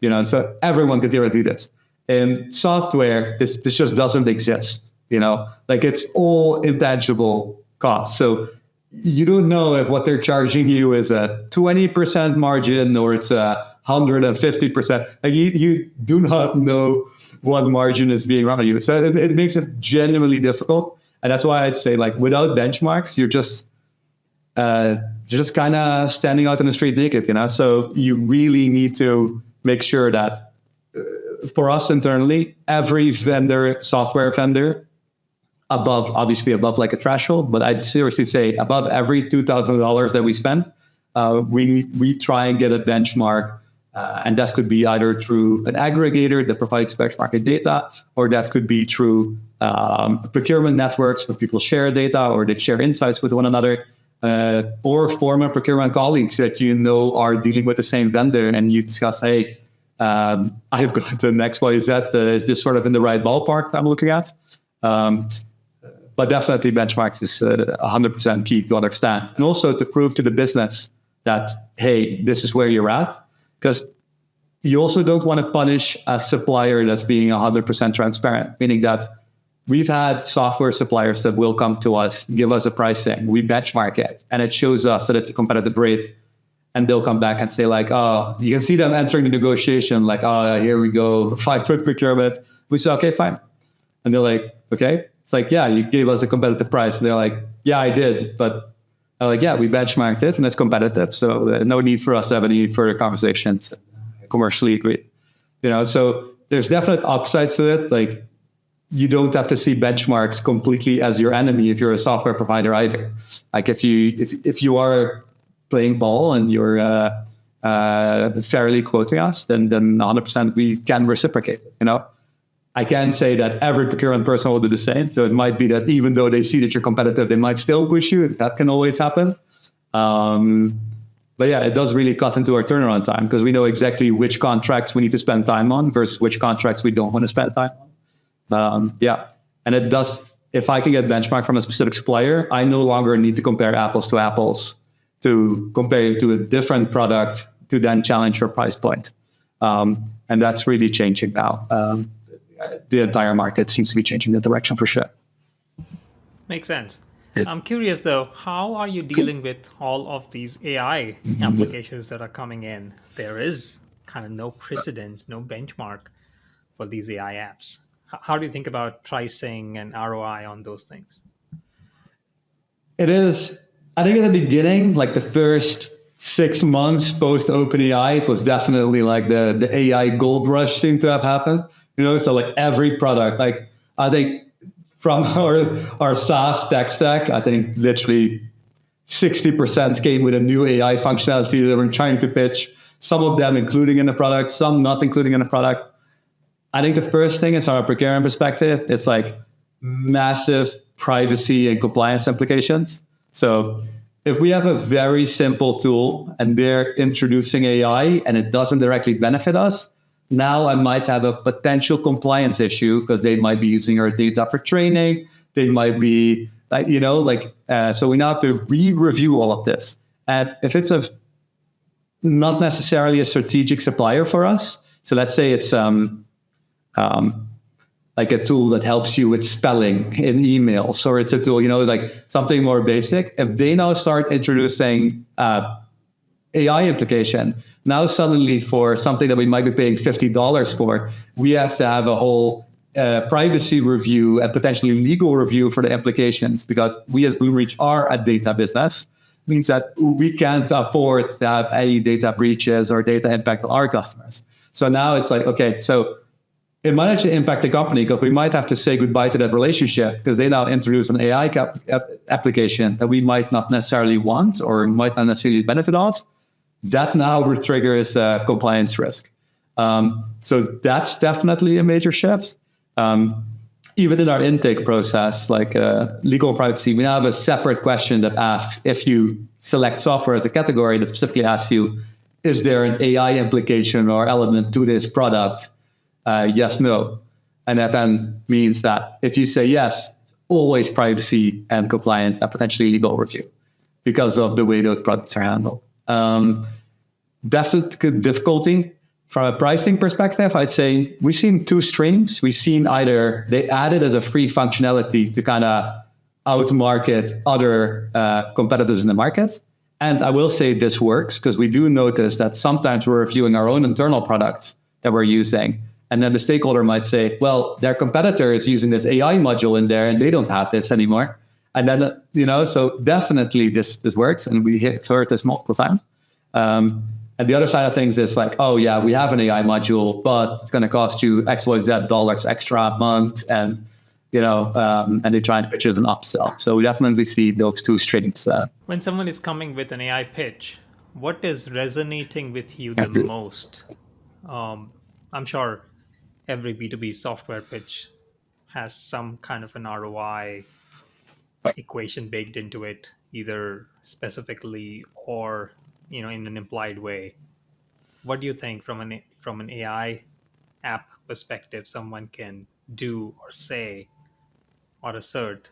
You know, and so everyone can theoretically do this. In software, this just doesn't exist. You know, like it's all intangible costs. So you don't know if what they're charging you is a 20% margin or it's a 150%. Like you do not know what margin is being run on you. So it makes it genuinely difficult. And that's why I'd say like without benchmarks, you're just kind of standing out in the street naked, you know? So you really need to make sure that for us internally, every vendor, software vendor, obviously above like a threshold, but I'd seriously say above every $2,000 that we spend, we try and get a benchmark And that could be either through an aggregator that provides benchmarking data, or that could be through procurement networks where people share data or they share insights with one another, or former procurement colleagues that are dealing with the same vendor, and you discuss, hey, I've got an XYZ. Is this sort of in the right ballpark that I'm looking at? But definitely benchmark is 100% key to understand. And also to prove to the business that, hey, this is where you're at. Because you also don't want to punish a supplier that's being 100% transparent, meaning that we've had software suppliers that will come to us, give us a pricing, we benchmark it, and it shows us that it's a competitive rate. And they'll come back and say like, oh, you can see them entering the negotiation, like, oh, here we go, 5-foot procurement. We say, okay, fine. And they're like, okay. It's like, yeah, you gave us a competitive price. And they're like, yeah, I did. But I'm like, yeah, we benchmarked it and it's competitive. So no need for us to have any further conversations, commercially agreed. So there's definite upsides to it. Like, you don't have to see benchmarks completely as your enemy if you're a software provider either. Like if you are playing ball and you're fairly quoting us, then 100% we can reciprocate. I can't say that every procurement person will do the same. So it might be that even though they see that you're competitive, they might still push you. That can always happen. But yeah, it does really cut into our turnaround time because we know exactly which contracts we need to spend time on versus which contracts we don't want to spend time on. And it does, if I can get benchmark from a specific supplier, I no longer need to compare apples to apples to compare it to a different product to then challenge your price point. And that's really changing now. The entire market seems to be changing that direction for sure. Makes sense. I'm curious though, how are you dealing with all of these AI applications that are coming in? There is kind of no precedence, no benchmark for these AI apps. How do you think about pricing and ROI on those things? It is, I think at the beginning, like the first 6 months post OpenAI, it was definitely like the AI gold rush seemed to have happened. So like every product, like I think from our SaaS tech stack, I think literally 60% came with a new AI functionality that we're trying to pitch. Some of them including in the product, some not including in the product. I think the first thing is from a procurement perspective, it's like massive privacy and compliance implications. So if we have a very simple tool and they're introducing AI and it doesn't directly benefit us, now I might have a potential compliance issue because they might be using our data for training. They might be like, so we now have to re-review all of this. And if it's not necessarily a strategic supplier for us, so let's say it's like a tool that helps you with spelling in emails, or it's a tool, like something more basic. If they now start introducing AI application, now suddenly for something that we might be paying $50 for, we have to have a whole privacy review and potentially legal review for the implications, because we as Bloomreach are a data business. Means that we can't afford to have any data breaches or data impact on our customers. So now it's like, okay, so it might actually impact the company because we might have to say goodbye to that relationship because they now introduce an AI application that we might not necessarily want or might not necessarily benefit of. That now triggers a compliance risk. So that's definitely a major shift. Even in our intake process, like legal privacy, we now have a separate question that asks, if you select software as a category, that specifically asks you, is there an AI implication or element to this product? Yes, no. And that then means that if you say yes, it's always privacy and compliance and potentially legal review because of the way those products are handled. Definite difficulty from a pricing perspective. I'd say we've seen two streams. We've seen either they added as a free functionality to kind of outmarket other competitors in the market. And I will say this works because we do notice that sometimes we're reviewing our own internal products that we're using. And then the stakeholder might say, well, their competitor is using this AI module in there and they don't have this anymore. And then, so definitely this works. And we heard this multiple times. And the other side of things is like, oh yeah, we have an AI module, but it's going to cost you XYZ dollars extra a month. And, and they try and pitch it as an upsell. So we definitely see those two streams. When someone is coming with an AI pitch, what is resonating with you the most? I'm sure every B2B software pitch has some kind of an ROI equation baked into it, either specifically or in an implied way. What do you think from an AI app perspective someone can do or say or assert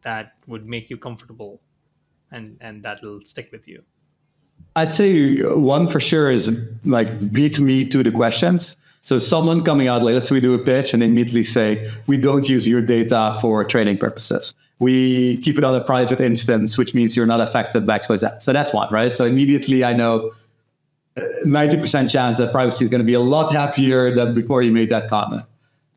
that would make you comfortable and that'll stick with you? I'd say one for sure is like beat me to the questions. So someone coming out, like let's say we do a pitch and they immediately say, we don't use your data for training purposes. We keep it on a private instance, which means you're not affected by X, Y, Z. So that's one, right? So immediately I know 90% chance that privacy is going to be a lot happier than before you made that comment.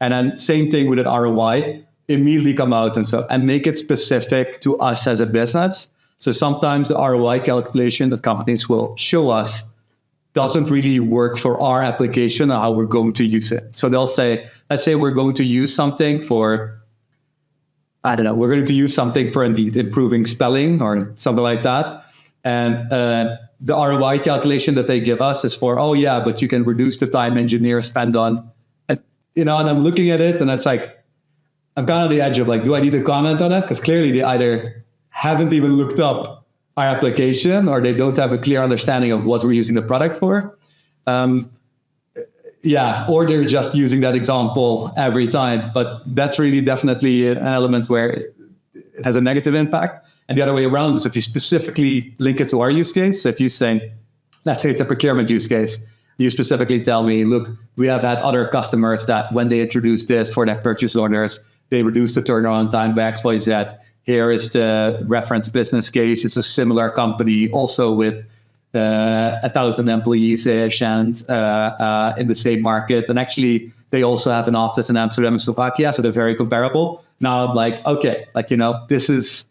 And then same thing with an ROI, immediately come out and make it specific to us as a business. So sometimes the ROI calculation that companies will show us doesn't really work for our application or how we're going to use it. So they'll say, let's say we're going to use something for, I don't know, we're going to use something for indeed improving spelling or something like that. And the ROI calculation that they give us is for, oh yeah, but you can reduce the time engineers spend on, and I'm looking at it and it's like, I'm kind of on the edge of like, do I need to comment on it? Because clearly they either haven't even looked up our application or they don't have a clear understanding of what we're using the product for. Or they're just using that example every time. But that's really definitely an element where it has a negative impact. And the other way around is if you specifically link it to our use case. So if you say, let's say it's a procurement use case, you specifically tell me, look, we have had other customers that when they introduced this for their purchase orders, they reduced the turnaround time by X, Y, Z. Here is the reference business case. It's a similar company also with 1,000 employees-ish and in the same market. And actually, they also have an office in Amsterdam and Slovakia, so they're very comparable. Now I'm like, okay, this is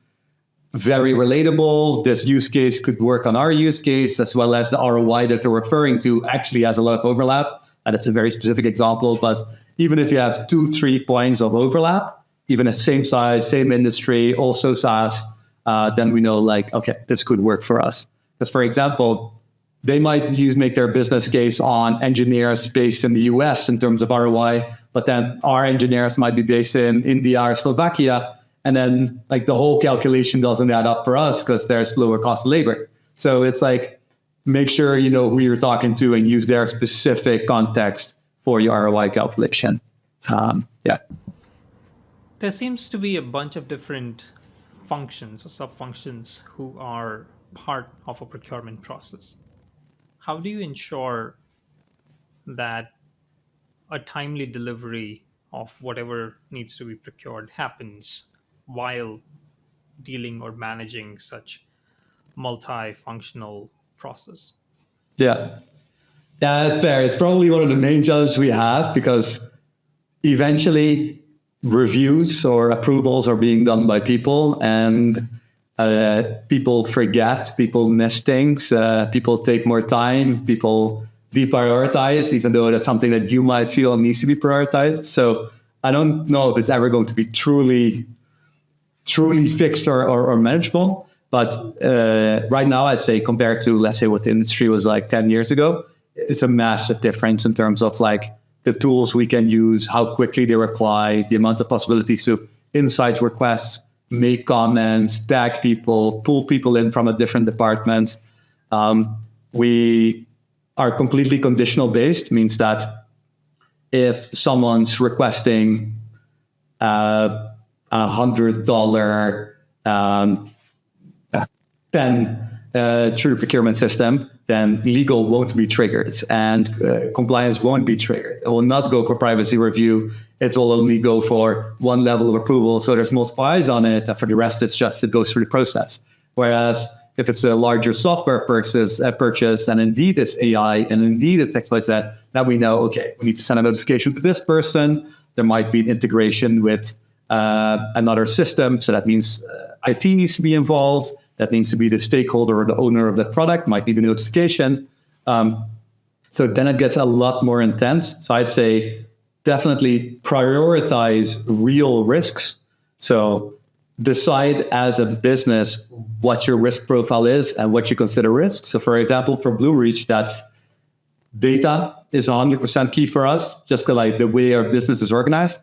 very relatable. This use case could work on our use case, as well as the ROI that they're referring to actually has a lot of overlap. And it's a very specific example. But even if you have 2-3 points of overlap, even at same size, same industry, also SaaS, then we know okay, this could work for us. Because for example, they might make their business case on engineers based in the US in terms of ROI, but then our engineers might be based in India or Slovakia. And then the whole calculation doesn't add up for us because there's lower cost of labor. So it's make sure you know who you're talking to and use their specific context for your ROI calculation. There seems to be a bunch of different functions or sub-functions who are part of a procurement process. How do you ensure that a timely delivery of whatever needs to be procured happens while dealing or managing such multifunctional process? Yeah, that's fair. It's probably one of the main challenges we have because eventually reviews or approvals are being done by people and people forget, people miss things, people take more time, people deprioritize, even though that's something that you might feel needs to be prioritized. So I don't know if it's ever going to be truly fixed or manageable. But right now, I'd say compared to, let's say, what the industry was like 10 years ago, it's a massive difference in terms of the tools we can use, how quickly they reply, the amount of possibilities to insight requests, make comments, tag people, pull people in from a different department. We are completely conditional based, means that if someone's requesting $100 pen through the procurement system, then legal won't be triggered and compliance won't be triggered. It will not go for privacy review. It will only go for one level of approval. So there's multiple eyes on it. And for the rest, it goes through the process. Whereas if it's a larger software purchase and indeed it's AI and indeed it's X, Y, Z, then we know, okay, we need to send a notification to this person. There might be an integration with another system. So that means IT needs to be involved. That needs to be the stakeholder or the owner of the product, might need a notification. So then it gets a lot more intense. So I'd say definitely prioritize real risks. So decide as a business what your risk profile is and what you consider risk. So for example, for Bloomreach, that's data is 100% key for us, just like the way our business is organized,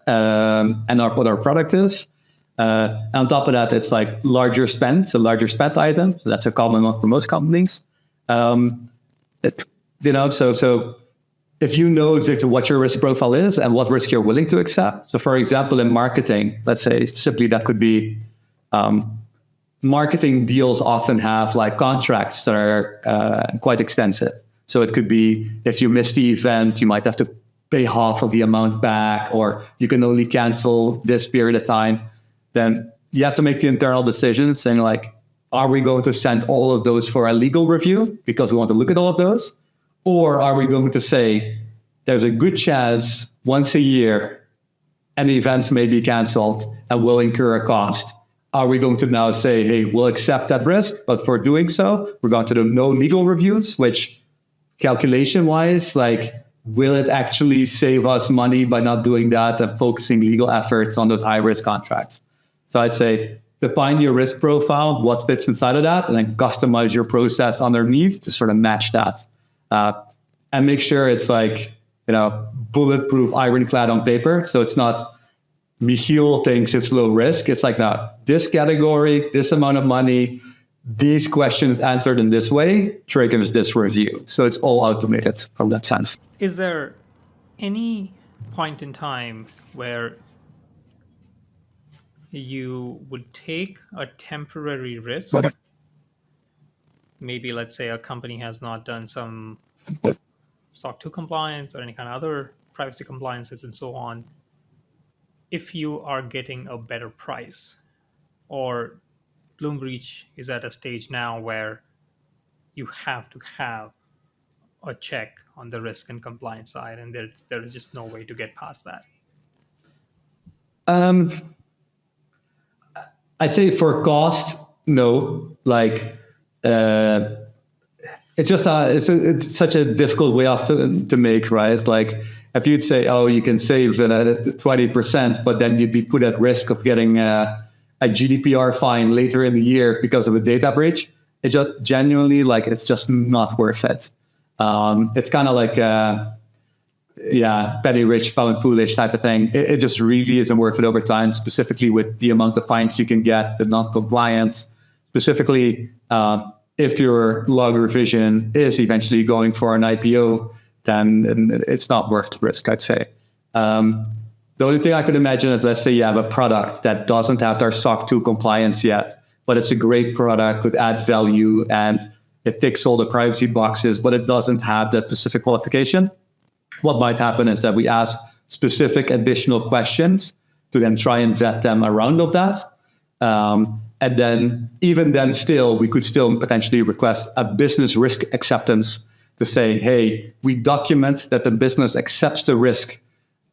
and what our product is. On top of that, it's like larger spend, so larger spend item. So that's a common one for most companies. So if you know exactly what your risk profile is and what risk you're willing to accept. So for example, in marketing, let's say simply that could be marketing deals often have like contracts that are quite extensive. So it could be if you miss the event, you might have to pay half of the amount back, or you can only cancel this period of time. Then you have to make the internal decision saying like, are we going to send all of those for a legal review because we want to look at all of those? Or are we going to say there's a good chance once a year an event may be canceled and will incur a cost? Are we going to now say, hey, we'll accept that risk, but for doing so, we're going to do no legal reviews, which calculation-wise, like, will it actually save us money by not doing that and focusing legal efforts on those high-risk contracts? So I'd say define your risk profile, what fits inside of that, and then customize your process underneath to sort of match that. And make sure it's like, bulletproof, ironclad on paper. So it's not Michiel thinks it's low risk. It's like, no, this category, this amount of money, these questions answered in this way triggers this review. So it's all automated from that sense. Is there any point in time where you would take a temporary risk? Maybe let's say a company has not done some SOC 2 compliance or any kind of other privacy compliances and so on. If you are getting a better price, or Bloomreach is at a stage now where you have to have a check on the risk and compliance side, and there is just no way to get past that. I'd say for cost, no. Like, it's just it's such a difficult way off to make, right? Like, if you'd say, oh, you can save 20%, but then you'd be put at risk of getting a GDPR fine later in the year because of a data breach. It just genuinely, like, it's just not worth it. It's kind of like, petty rich, pound foolish type of thing. It just really isn't worth it over time, specifically with the amount of fines you can get, the non-compliance, specifically if your log revision is eventually going for an IPO, then it's not worth the risk, I'd say. The only thing I could imagine is, let's say you have a product that doesn't have their SOC 2 compliance yet, but it's a great product with add value and it ticks all the privacy boxes, but it doesn't have that specific qualification. What might happen is that we ask specific additional questions to then try and vet them around of that. And then even then still, we could still potentially request a business risk acceptance to say, hey, we document that the business accepts the risk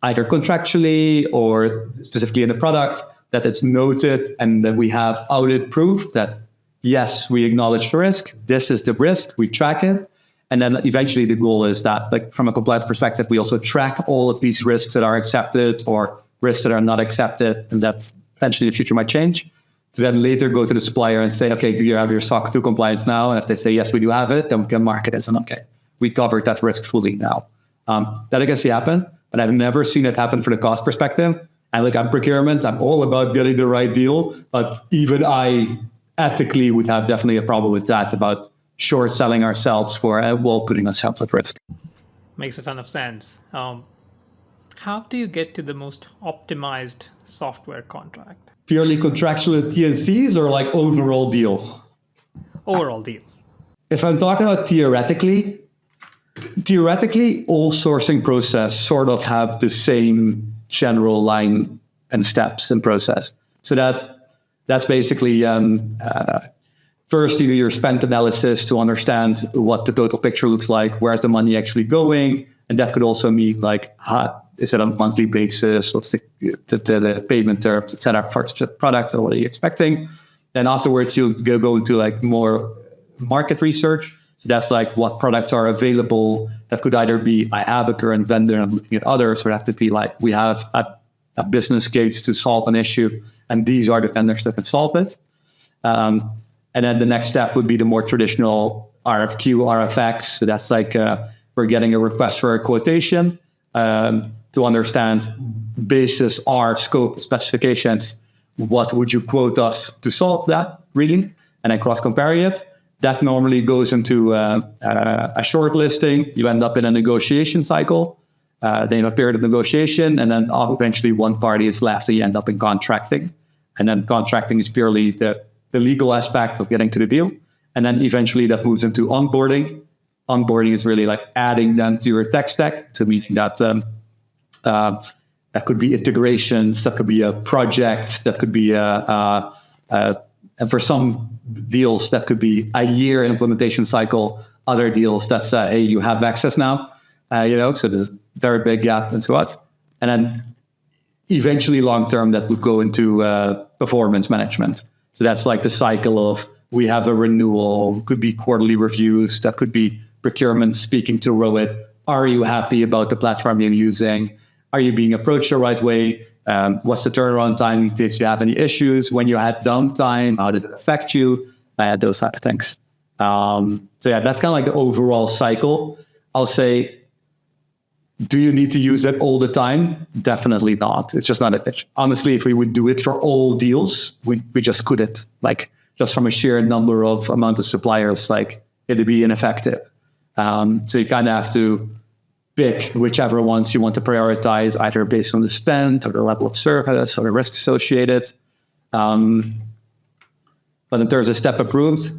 either contractually or specifically in the product, that it's noted and that we have audit proof that, yes, we acknowledge the risk. This is the risk. We track it. And then eventually the goal is that, like, from a compliance perspective, we also track all of these risks that are accepted or risks that are not accepted, and that potentially in the future might change. To then later go to the supplier and say, okay, do you have your SOC 2 compliance now? And if they say, yes, we do have it, then we can mark it as an okay. We covered that risk fully now. That I guess happen, but I've never seen it happen from the cost perspective. And like, I'm procurement, I'm all about getting the right deal, but even I ethically would have definitely a problem with that, about short selling ourselves for while putting ourselves at risk. Makes a ton of sense. How do you get to the most optimized software contract? Purely contractual TNCs or like overall deal? Overall deal. If I'm talking about theoretically, all sourcing process sort of have the same general line and steps and process. So that's basically first you do your spend analysis to understand what the total picture looks like, where's the money actually going, and that could also mean like, is it on a monthly basis, what's the payment terms, et cetera, for the product, or what are you expecting? Then afterwards you go into like more market research. So that's like what products are available. That could either be, I have a current vendor, I'm looking at others, or that could be like, we have a a business case to solve an issue, and these are the vendors that can solve it. And then the next step would be the more traditional RFQ, RFX. So that's like we're getting a request for a quotation to understand, basis our scope specifications, what would you quote us to solve that, really? And then cross-comparing it. That normally goes into a shortlisting. You end up in a negotiation cycle. Then a period of negotiation, and then eventually one party is left, and you end up in contracting. And then contracting is purely the legal aspect of getting to the deal. And then eventually that moves into onboarding. Onboarding is really like adding them to your tech stack, to mean that that could be integrations, that could be a project, that could be and for some deals, that could be a year implementation cycle. Other deals, that's hey, you have access now, so the very big gap and so on. And then eventually long term, that would go into performance management. So that's like the cycle of, we have a renewal, could be quarterly reviews, that could be procurement speaking to Rohit. Are you happy about the platform you're using? Are you being approached the right way? What's the turnaround time in case you have any issues? When you had downtime, how did it affect you? Those type of things. So yeah, that's kind of like the overall cycle. I'll say, do you need to use it all the time? Definitely not. It's just not a pitch. Honestly, if we would do it for all deals, we just couldn't. Like, just from a sheer amount of suppliers, like, it'd be ineffective. So you kind of have to pick whichever ones you want to prioritize, either based on the spend or the level of service or the risk associated. But in terms of step approved,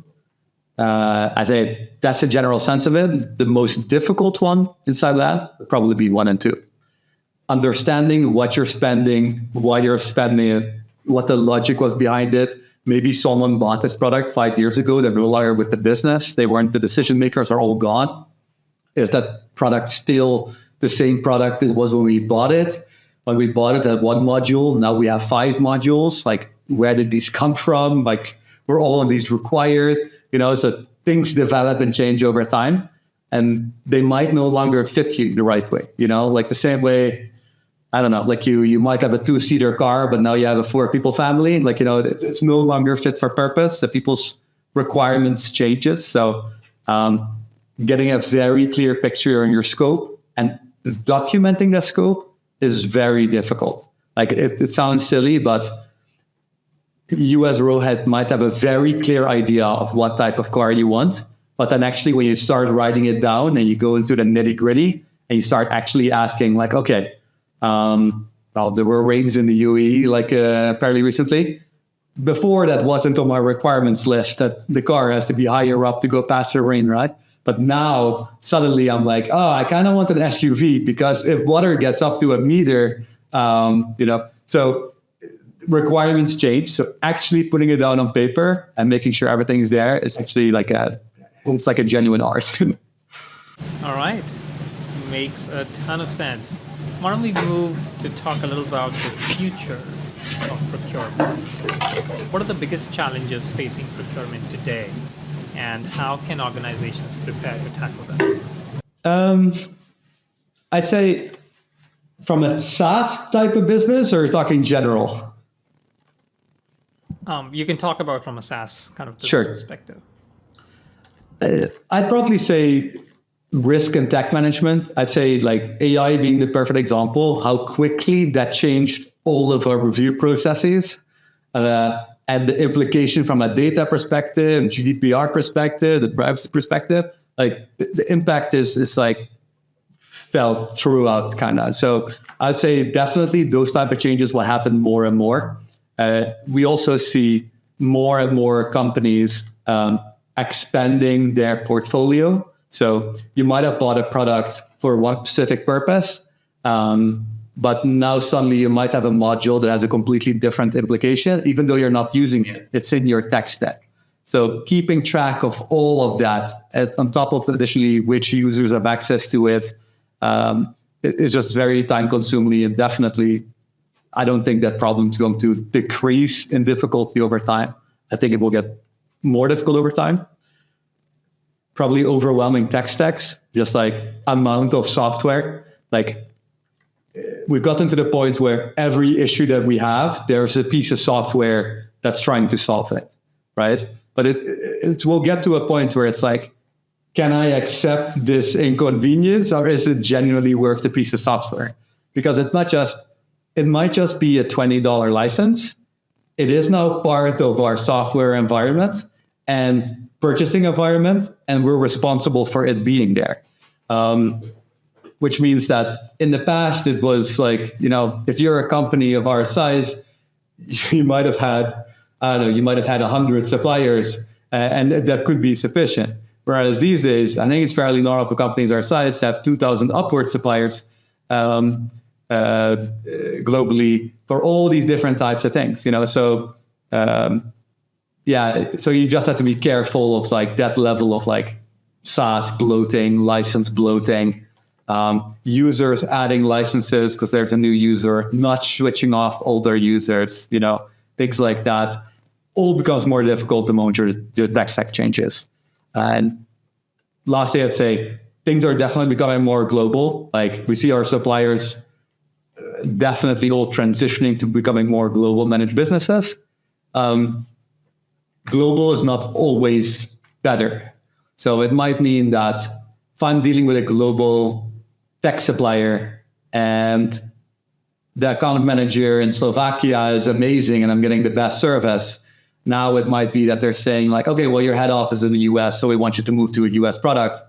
I say that's the general sense of it. The most difficult one inside that would probably be 1 and 2. Understanding what you're spending, why you're spending it, what the logic was behind it. Maybe someone bought this product 5 years ago. They're no longer with the business. They weren't the decision makers, are all gone. Is that product still the same product it was when we bought it? When we bought it at 1 module, now we have 5 modules. Like, where did these come from? Like, were all of these required? So things develop and change over time, and they might no longer fit you the right way. Like the same way, I don't know, like you might have a 2-seater car, but now you have a 4-people family. Like, it's no longer fit for purpose. The people's requirements changes. So getting a very clear picture on your scope and documenting that scope is very difficult. Like, it sounds silly, but you as Rohit might have a very clear idea of what type of car you want, but then actually when you start writing it down and you go into the nitty gritty and you start actually asking, like, okay, there were rains in the UAE fairly recently. Before, that wasn't on my requirements list, that the car has to be higher up to go past the rain, right? But now suddenly I'm like, I kind of want an SUV, because if water gets up to a meter, so requirements change. So actually putting it down on paper and making sure everything is there is actually it's like a genuine art. All right. Makes a ton of sense. Why don't we move to talk a little about the future of procurement? What are the biggest challenges facing procurement today, and how can organizations prepare to tackle them? I'd say from a SaaS type of business, or talking general? You can talk about from a SaaS kind of Sure. perspective. I'd probably say risk and tech management. I'd say like AI being the perfect example, how quickly that changed all of our review processes, and the implication from a data perspective, GDPR perspective, the privacy perspective. Like the impact is like felt throughout kind of. So I'd say definitely those type of changes will happen more and more. We also see more and more companies expanding their portfolio. So you might have bought a product for one specific purpose, but now suddenly you might have a module that has a completely different implication, even though you're not using it. It's in your tech stack. So keeping track of all of that, on top of additionally which users have access to it, is just very time consuming, and definitely I don't think that problem is going to decrease in difficulty over time. I think it will get more difficult over time. Probably overwhelming tech stacks, just like amount of software. Like we've gotten to the point where every issue that we have, there's a piece of software that's trying to solve it, right? But it will get to a point where it's like, can I accept this inconvenience, or is it genuinely worth the piece of software? Because it might just be a $20 license. It is now part of our software environment and purchasing environment, and we're responsible for it being there. Which means that in the past, it was like, if you're a company of our size, you might have had, 100 suppliers, and that could be sufficient. Whereas these days, I think it's fairly normal for companies our size to have 2,000 upward suppliers globally for all these different types of things. So you just have to be careful of like that level of like SaaS bloating, license bloating, users adding licenses because there's a new user, not switching off older users, things like that. All becomes more difficult the moment your tech stack changes. And lastly, I'd say things are definitely becoming more global. Like we see our suppliers definitely all transitioning to becoming more global managed businesses. Global is not always better. So it might mean that if I'm dealing with a global tech supplier and the account manager in Slovakia is amazing and I'm getting the best service, now it might be that they're saying like, okay, well, your head office is in the US, so we want you to move to a US product.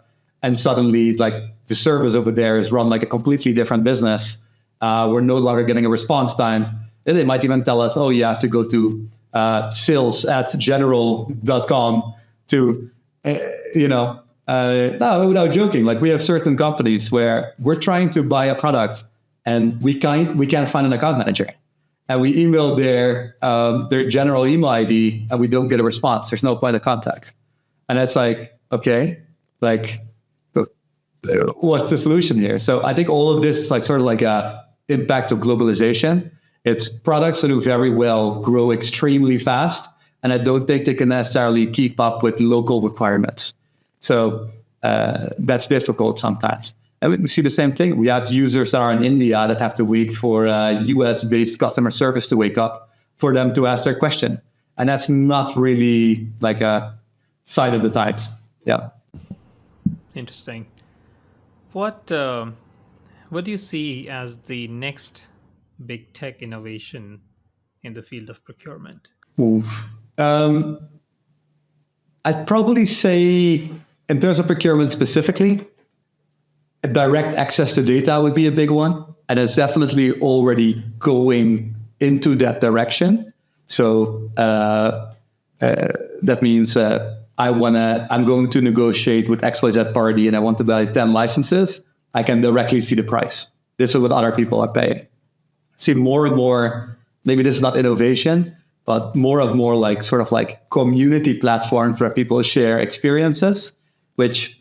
And suddenly like the service over there is run like a completely different business. We're no longer getting a response time. And they might even tell us, oh, you have to go to sales@general.com to, no, without joking, like we have certain companies where we're trying to buy a product and we can't find an account manager. And we email their general email ID and we don't get a response. There's no point of contact. And it's like, okay, like, what's the solution here? So I think all of this is like sort of like a impact of globalization. It's products that do very well grow extremely fast, and I don't think they can necessarily keep up with local requirements. So that's difficult sometimes. And we see the same thing. We have users that are in India that have to wait for US-based customer service to wake up for them to ask their question. And that's not really like a sign of the times. Yeah. Interesting. What do you see as the next big tech innovation in the field of procurement? I'd probably say, in terms of procurement specifically, direct access to data would be a big one. And it's definitely already going into that direction. So that means I'm going to negotiate with XYZ party and I want to buy 10 licenses. I can directly see the price. This is what other people are paying. See more and more, maybe this is not innovation, but more and more like sort of like community platforms where people share experiences, which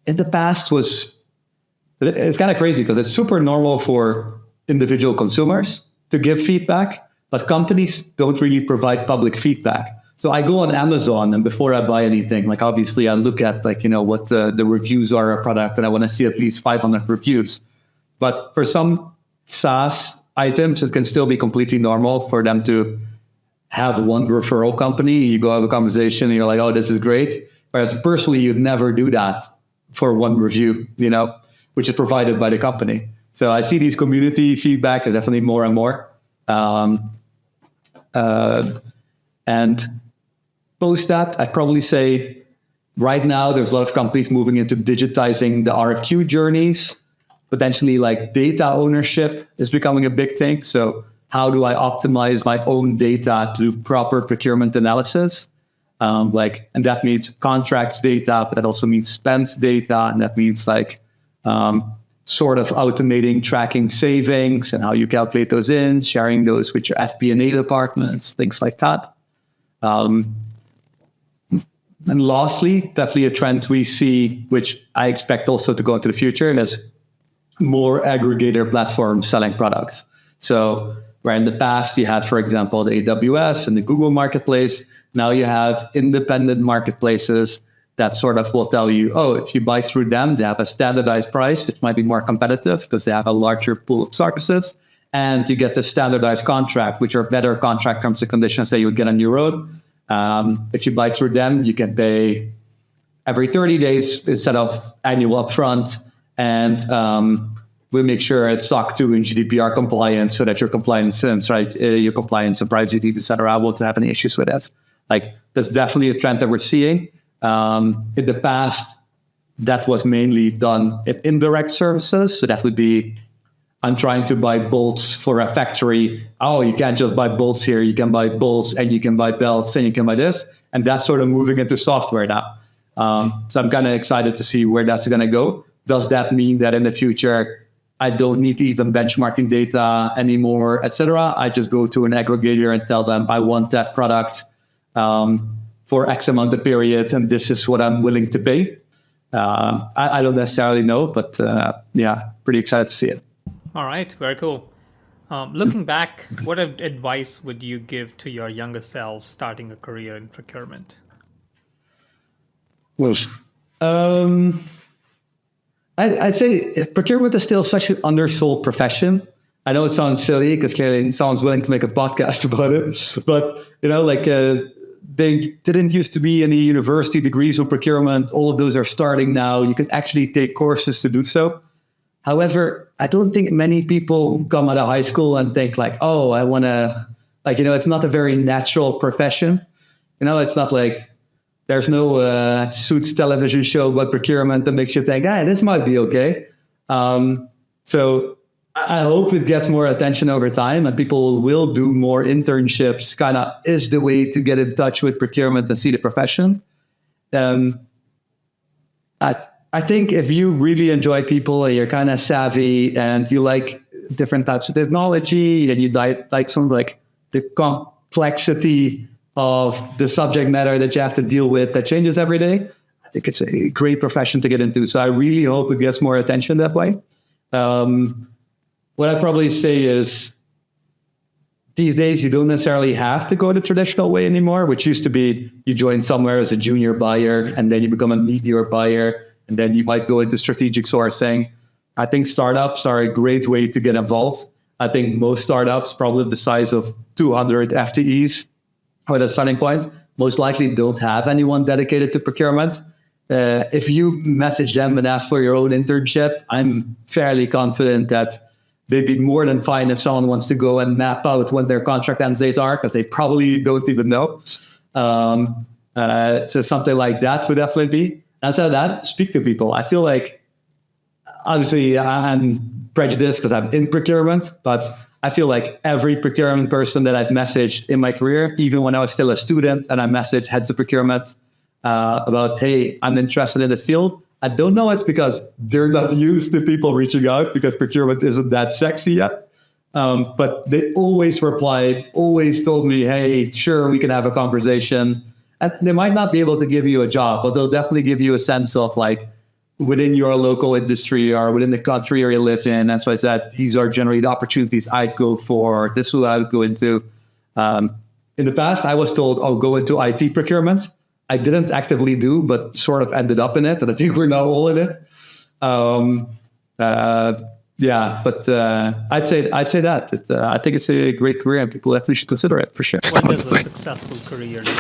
in the past it's kind of crazy because it's super normal for individual consumers to give feedback, but companies don't really provide public feedback. So I go on Amazon and before I buy anything, like obviously I look at like, what the reviews are of a product and I want to see at least 500 reviews. But for some SaaS items, it can still be completely normal for them to have one referral company. You go have a conversation and you're like, oh, this is great. Whereas personally, you'd never do that for one review, which is provided by the company. So I see these community feedback is definitely more and more. And post that, I'd probably say right now there's a lot of companies moving into digitizing the RFQ journeys. Potentially like data ownership is becoming a big thing. So how do I optimize my own data to do proper procurement analysis? And that means contracts data, but that also means spend data. And that means like sort of automating tracking savings and how you calculate those in, sharing those with your FP&A departments, things like that. And lastly, definitely a trend we see, which I expect also to go into the future, is more aggregator platforms selling products. So where in the past you had, for example, the AWS and the Google marketplace, now you have independent marketplaces that sort of will tell you, oh, if you buy through them, they have a standardized price, which might be more competitive because they have a larger pool of services. And you get the standardized contract, which are better contract terms and conditions that you would get on your own. If you buy through them, you can pay every 30 days instead of annual upfront. And we make sure it's SOC 2 and GDPR compliant so that your compliance right? Your compliance and privacy, et cetera, won't have any issues with that. Like, that's definitely a trend that we're seeing. In the past, that was mainly done in indirect services. So that would be, I'm trying to buy bolts for a factory. Oh, you can't just buy bolts here. You can buy bolts and you can buy belts and you can buy this. And that's sort of moving into software now. So I'm kind of excited to see where that's going to go. Does that mean that in the future, I don't need to even benchmarking data anymore, et cetera? I just go to an aggregator and tell them I want that product for X amount of period, and this is what I'm willing to pay. I don't necessarily know, but pretty excited to see it. All right, very cool. Looking back, what advice would you give to your younger self starting a career in procurement? Well, I'd say procurement is still such an undersold profession. I know it sounds silly because clearly someone's willing to make a podcast about it, but they didn't used to be any university degrees on procurement. All of those are starting now. You can actually take courses to do so. However, I don't think many people come out of high school and think like, oh, I want to, it's not a very natural profession. It's not like there's no Suits television show about procurement that makes you think, this might be okay. So I hope it gets more attention over time and people will do more internships, kind of is the way to get in touch with procurement and see the profession. I think if you really enjoy people and you're kind of savvy and you like different types of technology and you like some like the complexity of the subject matter that you have to deal with that changes every day, I think it's a great profession to get into. So I really hope it gets more attention that way. What I'd probably say is these days you don't necessarily have to go the traditional way anymore, which used to be you join somewhere as a junior buyer and then you become a meteor buyer. And then you might go into strategic sourcing. I think startups are a great way to get involved. I think most startups, probably the size of 200 FTEs, or the starting point, most likely don't have anyone dedicated to procurement. If you message them and ask for your own internship, I'm fairly confident that they'd be more than fine if someone wants to go and map out when their contract ends date are, because they probably don't even know. So something like that would definitely be. Outside of that, speak to people. I feel like, obviously, I'm prejudiced because I'm in procurement, but I feel like every procurement person that I've messaged in my career, even when I was still a student and I messaged heads of procurement about, hey, I'm interested in this field, I don't know it's because they're not used to people reaching out because procurement isn't that sexy yet. But they always replied, always told me, hey, sure, we can have a conversation. And they might not be able to give you a job, but they'll definitely give you a sense of like within your local industry or within the country where you live in. That's why I said these are generally the opportunities I'd go for. This is what I would go into. In the past, I was told, oh, go into IT procurement. I didn't actively do, but sort of ended up in it. And I think we're now all in it. But I'd say that. I think it's a great career and people definitely should consider it for sure. What does a successful career look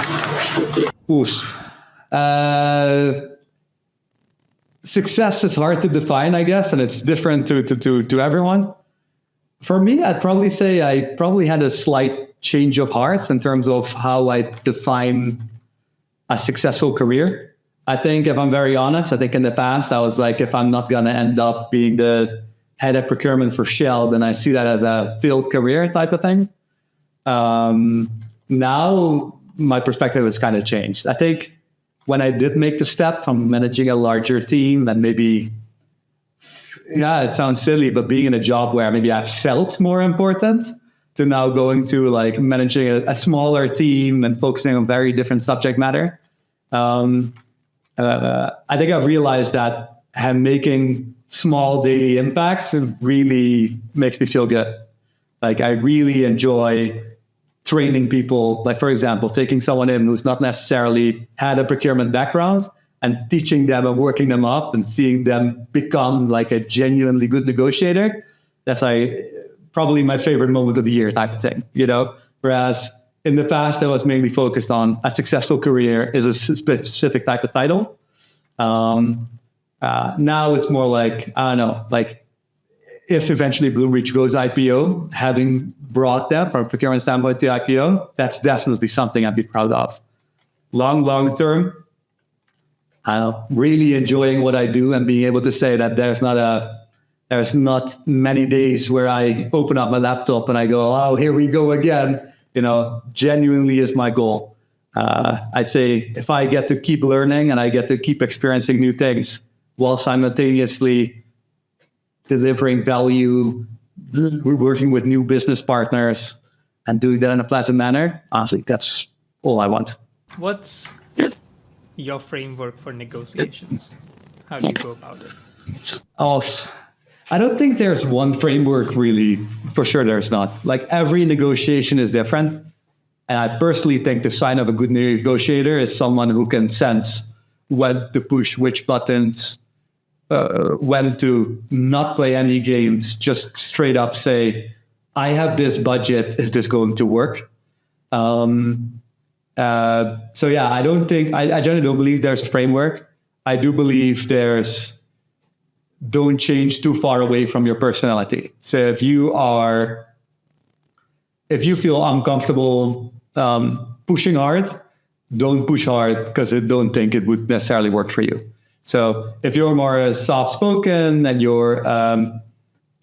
like? Success is hard to define, I guess, and it's different to everyone. For me, I'd probably say I probably had a slight change of heart in terms of how I define a successful career. I think if I'm very honest, I think in the past I was like, if I'm not going to end up being the head of procurement for Shell, then I see that as a failed career type of thing. Now my perspective has kind of changed. I think when I did make the step from managing a larger team and maybe, it sounds silly, but being in a job where maybe I felt more important to now going to like managing a smaller team and focusing on very different subject matter. I think I've realized that making small daily impacts really makes me feel good. Like I really enjoy training people. Like for example, taking someone in who's not necessarily had a procurement background and teaching them and working them up and seeing them become like a genuinely good negotiator, that's probably my favorite moment of the year type of thing, Whereas in the past, I was mainly focused on a successful career is a specific type of title. Now it's more like, I don't know, like if eventually Bloomreach goes IPO, having brought them from a procurement standpoint to IPO, that's definitely something I'd be proud of. Long term, I'm really enjoying what I do and being able to say that there's not many days where I open up my laptop and I go, oh, here we go again. Genuinely is my goal. I'd say if I get to keep learning and I get to keep experiencing new things while simultaneously delivering value, we're working with new business partners and doing that in a pleasant manner, honestly, that's all I want. What's your framework for negotiations? How do you go about it? Oh, I don't think there's one framework really. For sure, there's not. Like every negotiation is different. And I personally think the sign of a good negotiator is someone who can sense when to push which buttons, when to not play any games, just straight up say, I have this budget, is this going to work? So yeah, I generally don't believe there's a framework. I do believe don't change too far away from your personality. So if you feel uncomfortable pushing hard, don't push hard because I don't think it would necessarily work for you. So if you're more soft-spoken and you're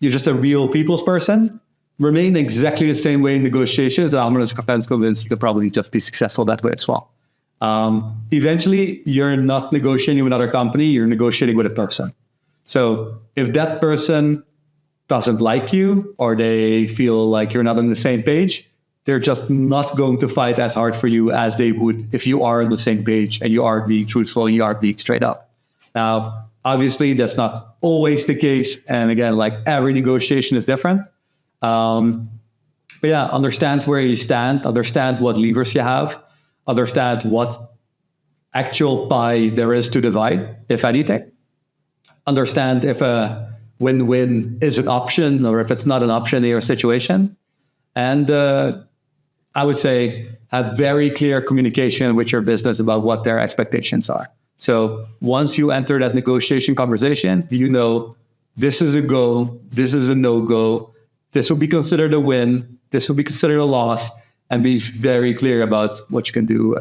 just a real people's person, remain exactly the same way in negotiations. I'm convinced you could probably just be successful that way as well. Eventually, you're not negotiating with another company, you're negotiating with a person. So if that person doesn't like you or they feel like you're not on the same page, they're just not going to fight as hard for you as they would if you are on the same page and you are being truthful and you are being straight up. Now, obviously, that's not always the case. And again, like every negotiation is different. But yeah, understand where you stand, understand what levers you have, understand what actual pie there is to divide, if anything. Understand if a win-win is an option or if it's not an option in your situation. And I would say have very clear communication with your business about what their expectations are. So once you enter that negotiation conversation, this is a go, this is a no-go, this will be considered a win, this will be considered a loss, and be very clear about what you can do,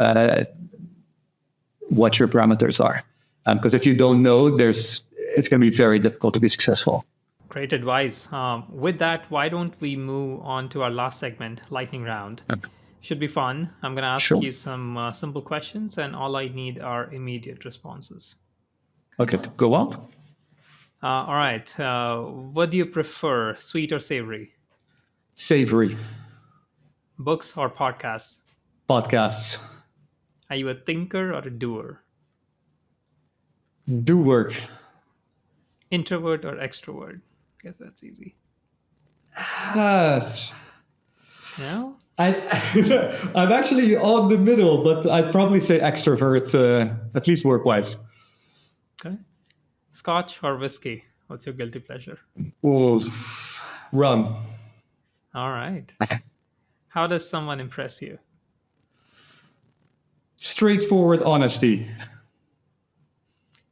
what your parameters are. Because if you don't know, it's going to be very difficult to be successful. Great advice. With that, why don't we move on to our last segment, lightning round? Should be fun. I'm going to ask you some simple questions, and all I need are immediate responses. Okay, go on. All right. What do you prefer, sweet or savory? Savory. Books or podcasts? Podcasts. Are you a thinker or a doer? Do work. Introvert or extrovert? I guess that's easy. No? I'm actually on the middle, but I'd probably say extrovert, at least work-wise. Okay. Scotch or whiskey? What's your guilty pleasure? Oh, rum. All right. How does someone impress you? Straightforward honesty.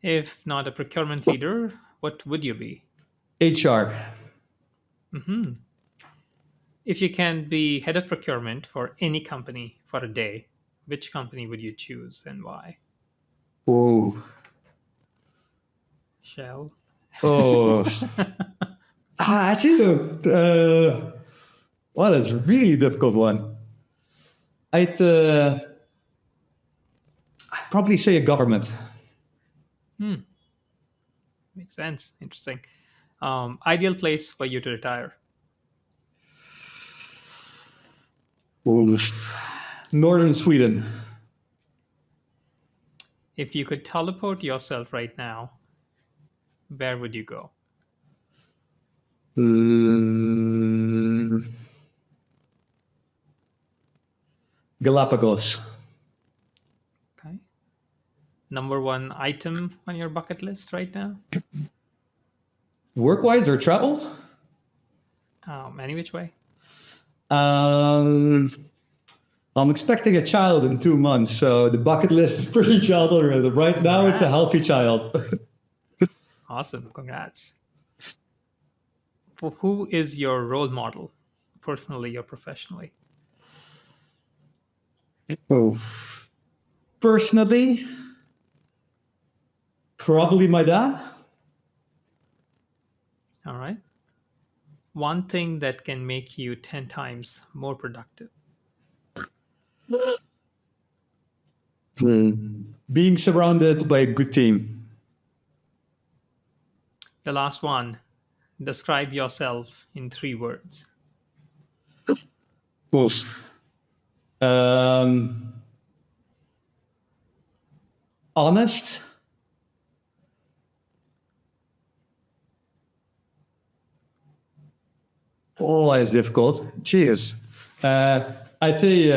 If not a procurement leader, what would you be? HR. Mm-hmm. If you can be head of procurement for any company for a day, which company would you choose and why? Oh. Shell. Oh. Actually, well, that's a really difficult one. I'd probably say a government. Makes sense. Interesting. Ideal place for you to retire? Oh, northern Sweden. If you could teleport yourself right now, where would you go? Galapagos. Okay. number one item on your bucket list right now? Work-wise or travel? Any which way. Um, I'm expecting a child in 2 months, so the bucket list is pretty child-oriented. Right now, it's a healthy child. Awesome. Congrats. Who is your role model, personally or professionally? Oh, personally, probably my dad. All right. One thing that can make you 10 times more productive. Being surrounded by a good team. The last one, describe yourself in 3 words. Cool. Honest. Oh, that's difficult. Cheers. I'd say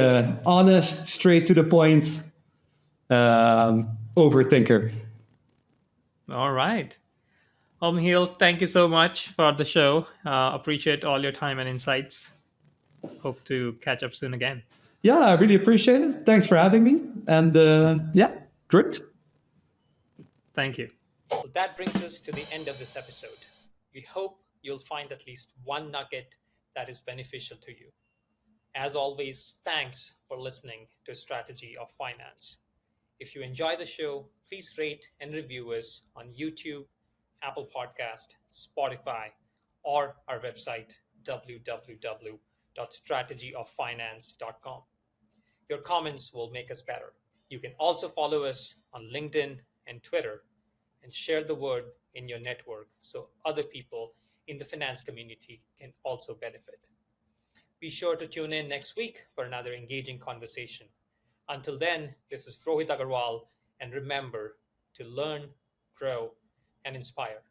honest, straight to the point, overthinker. All right. Well, Michiel, thank you so much for the show. Appreciate all your time and insights. Hope to catch up soon again. Yeah, I really appreciate it. Thanks for having me. And yeah, great. Thank you. Well, that brings us to the end of this episode. We hope you'll find at least one nugget that is beneficial to you. As always, thanks for listening to Strategy of Finance. If you enjoy the show, please rate and review us on YouTube, Apple Podcast, Spotify, or our website, www.strategyoffinance.com. Your comments will make us better. You can also follow us on LinkedIn and Twitter and share the word in your network so other people in the finance community can also benefit. Be sure to tune in next week for another engaging conversation. Until then, this is Rohit Agarwal, and remember to learn, grow, and inspire.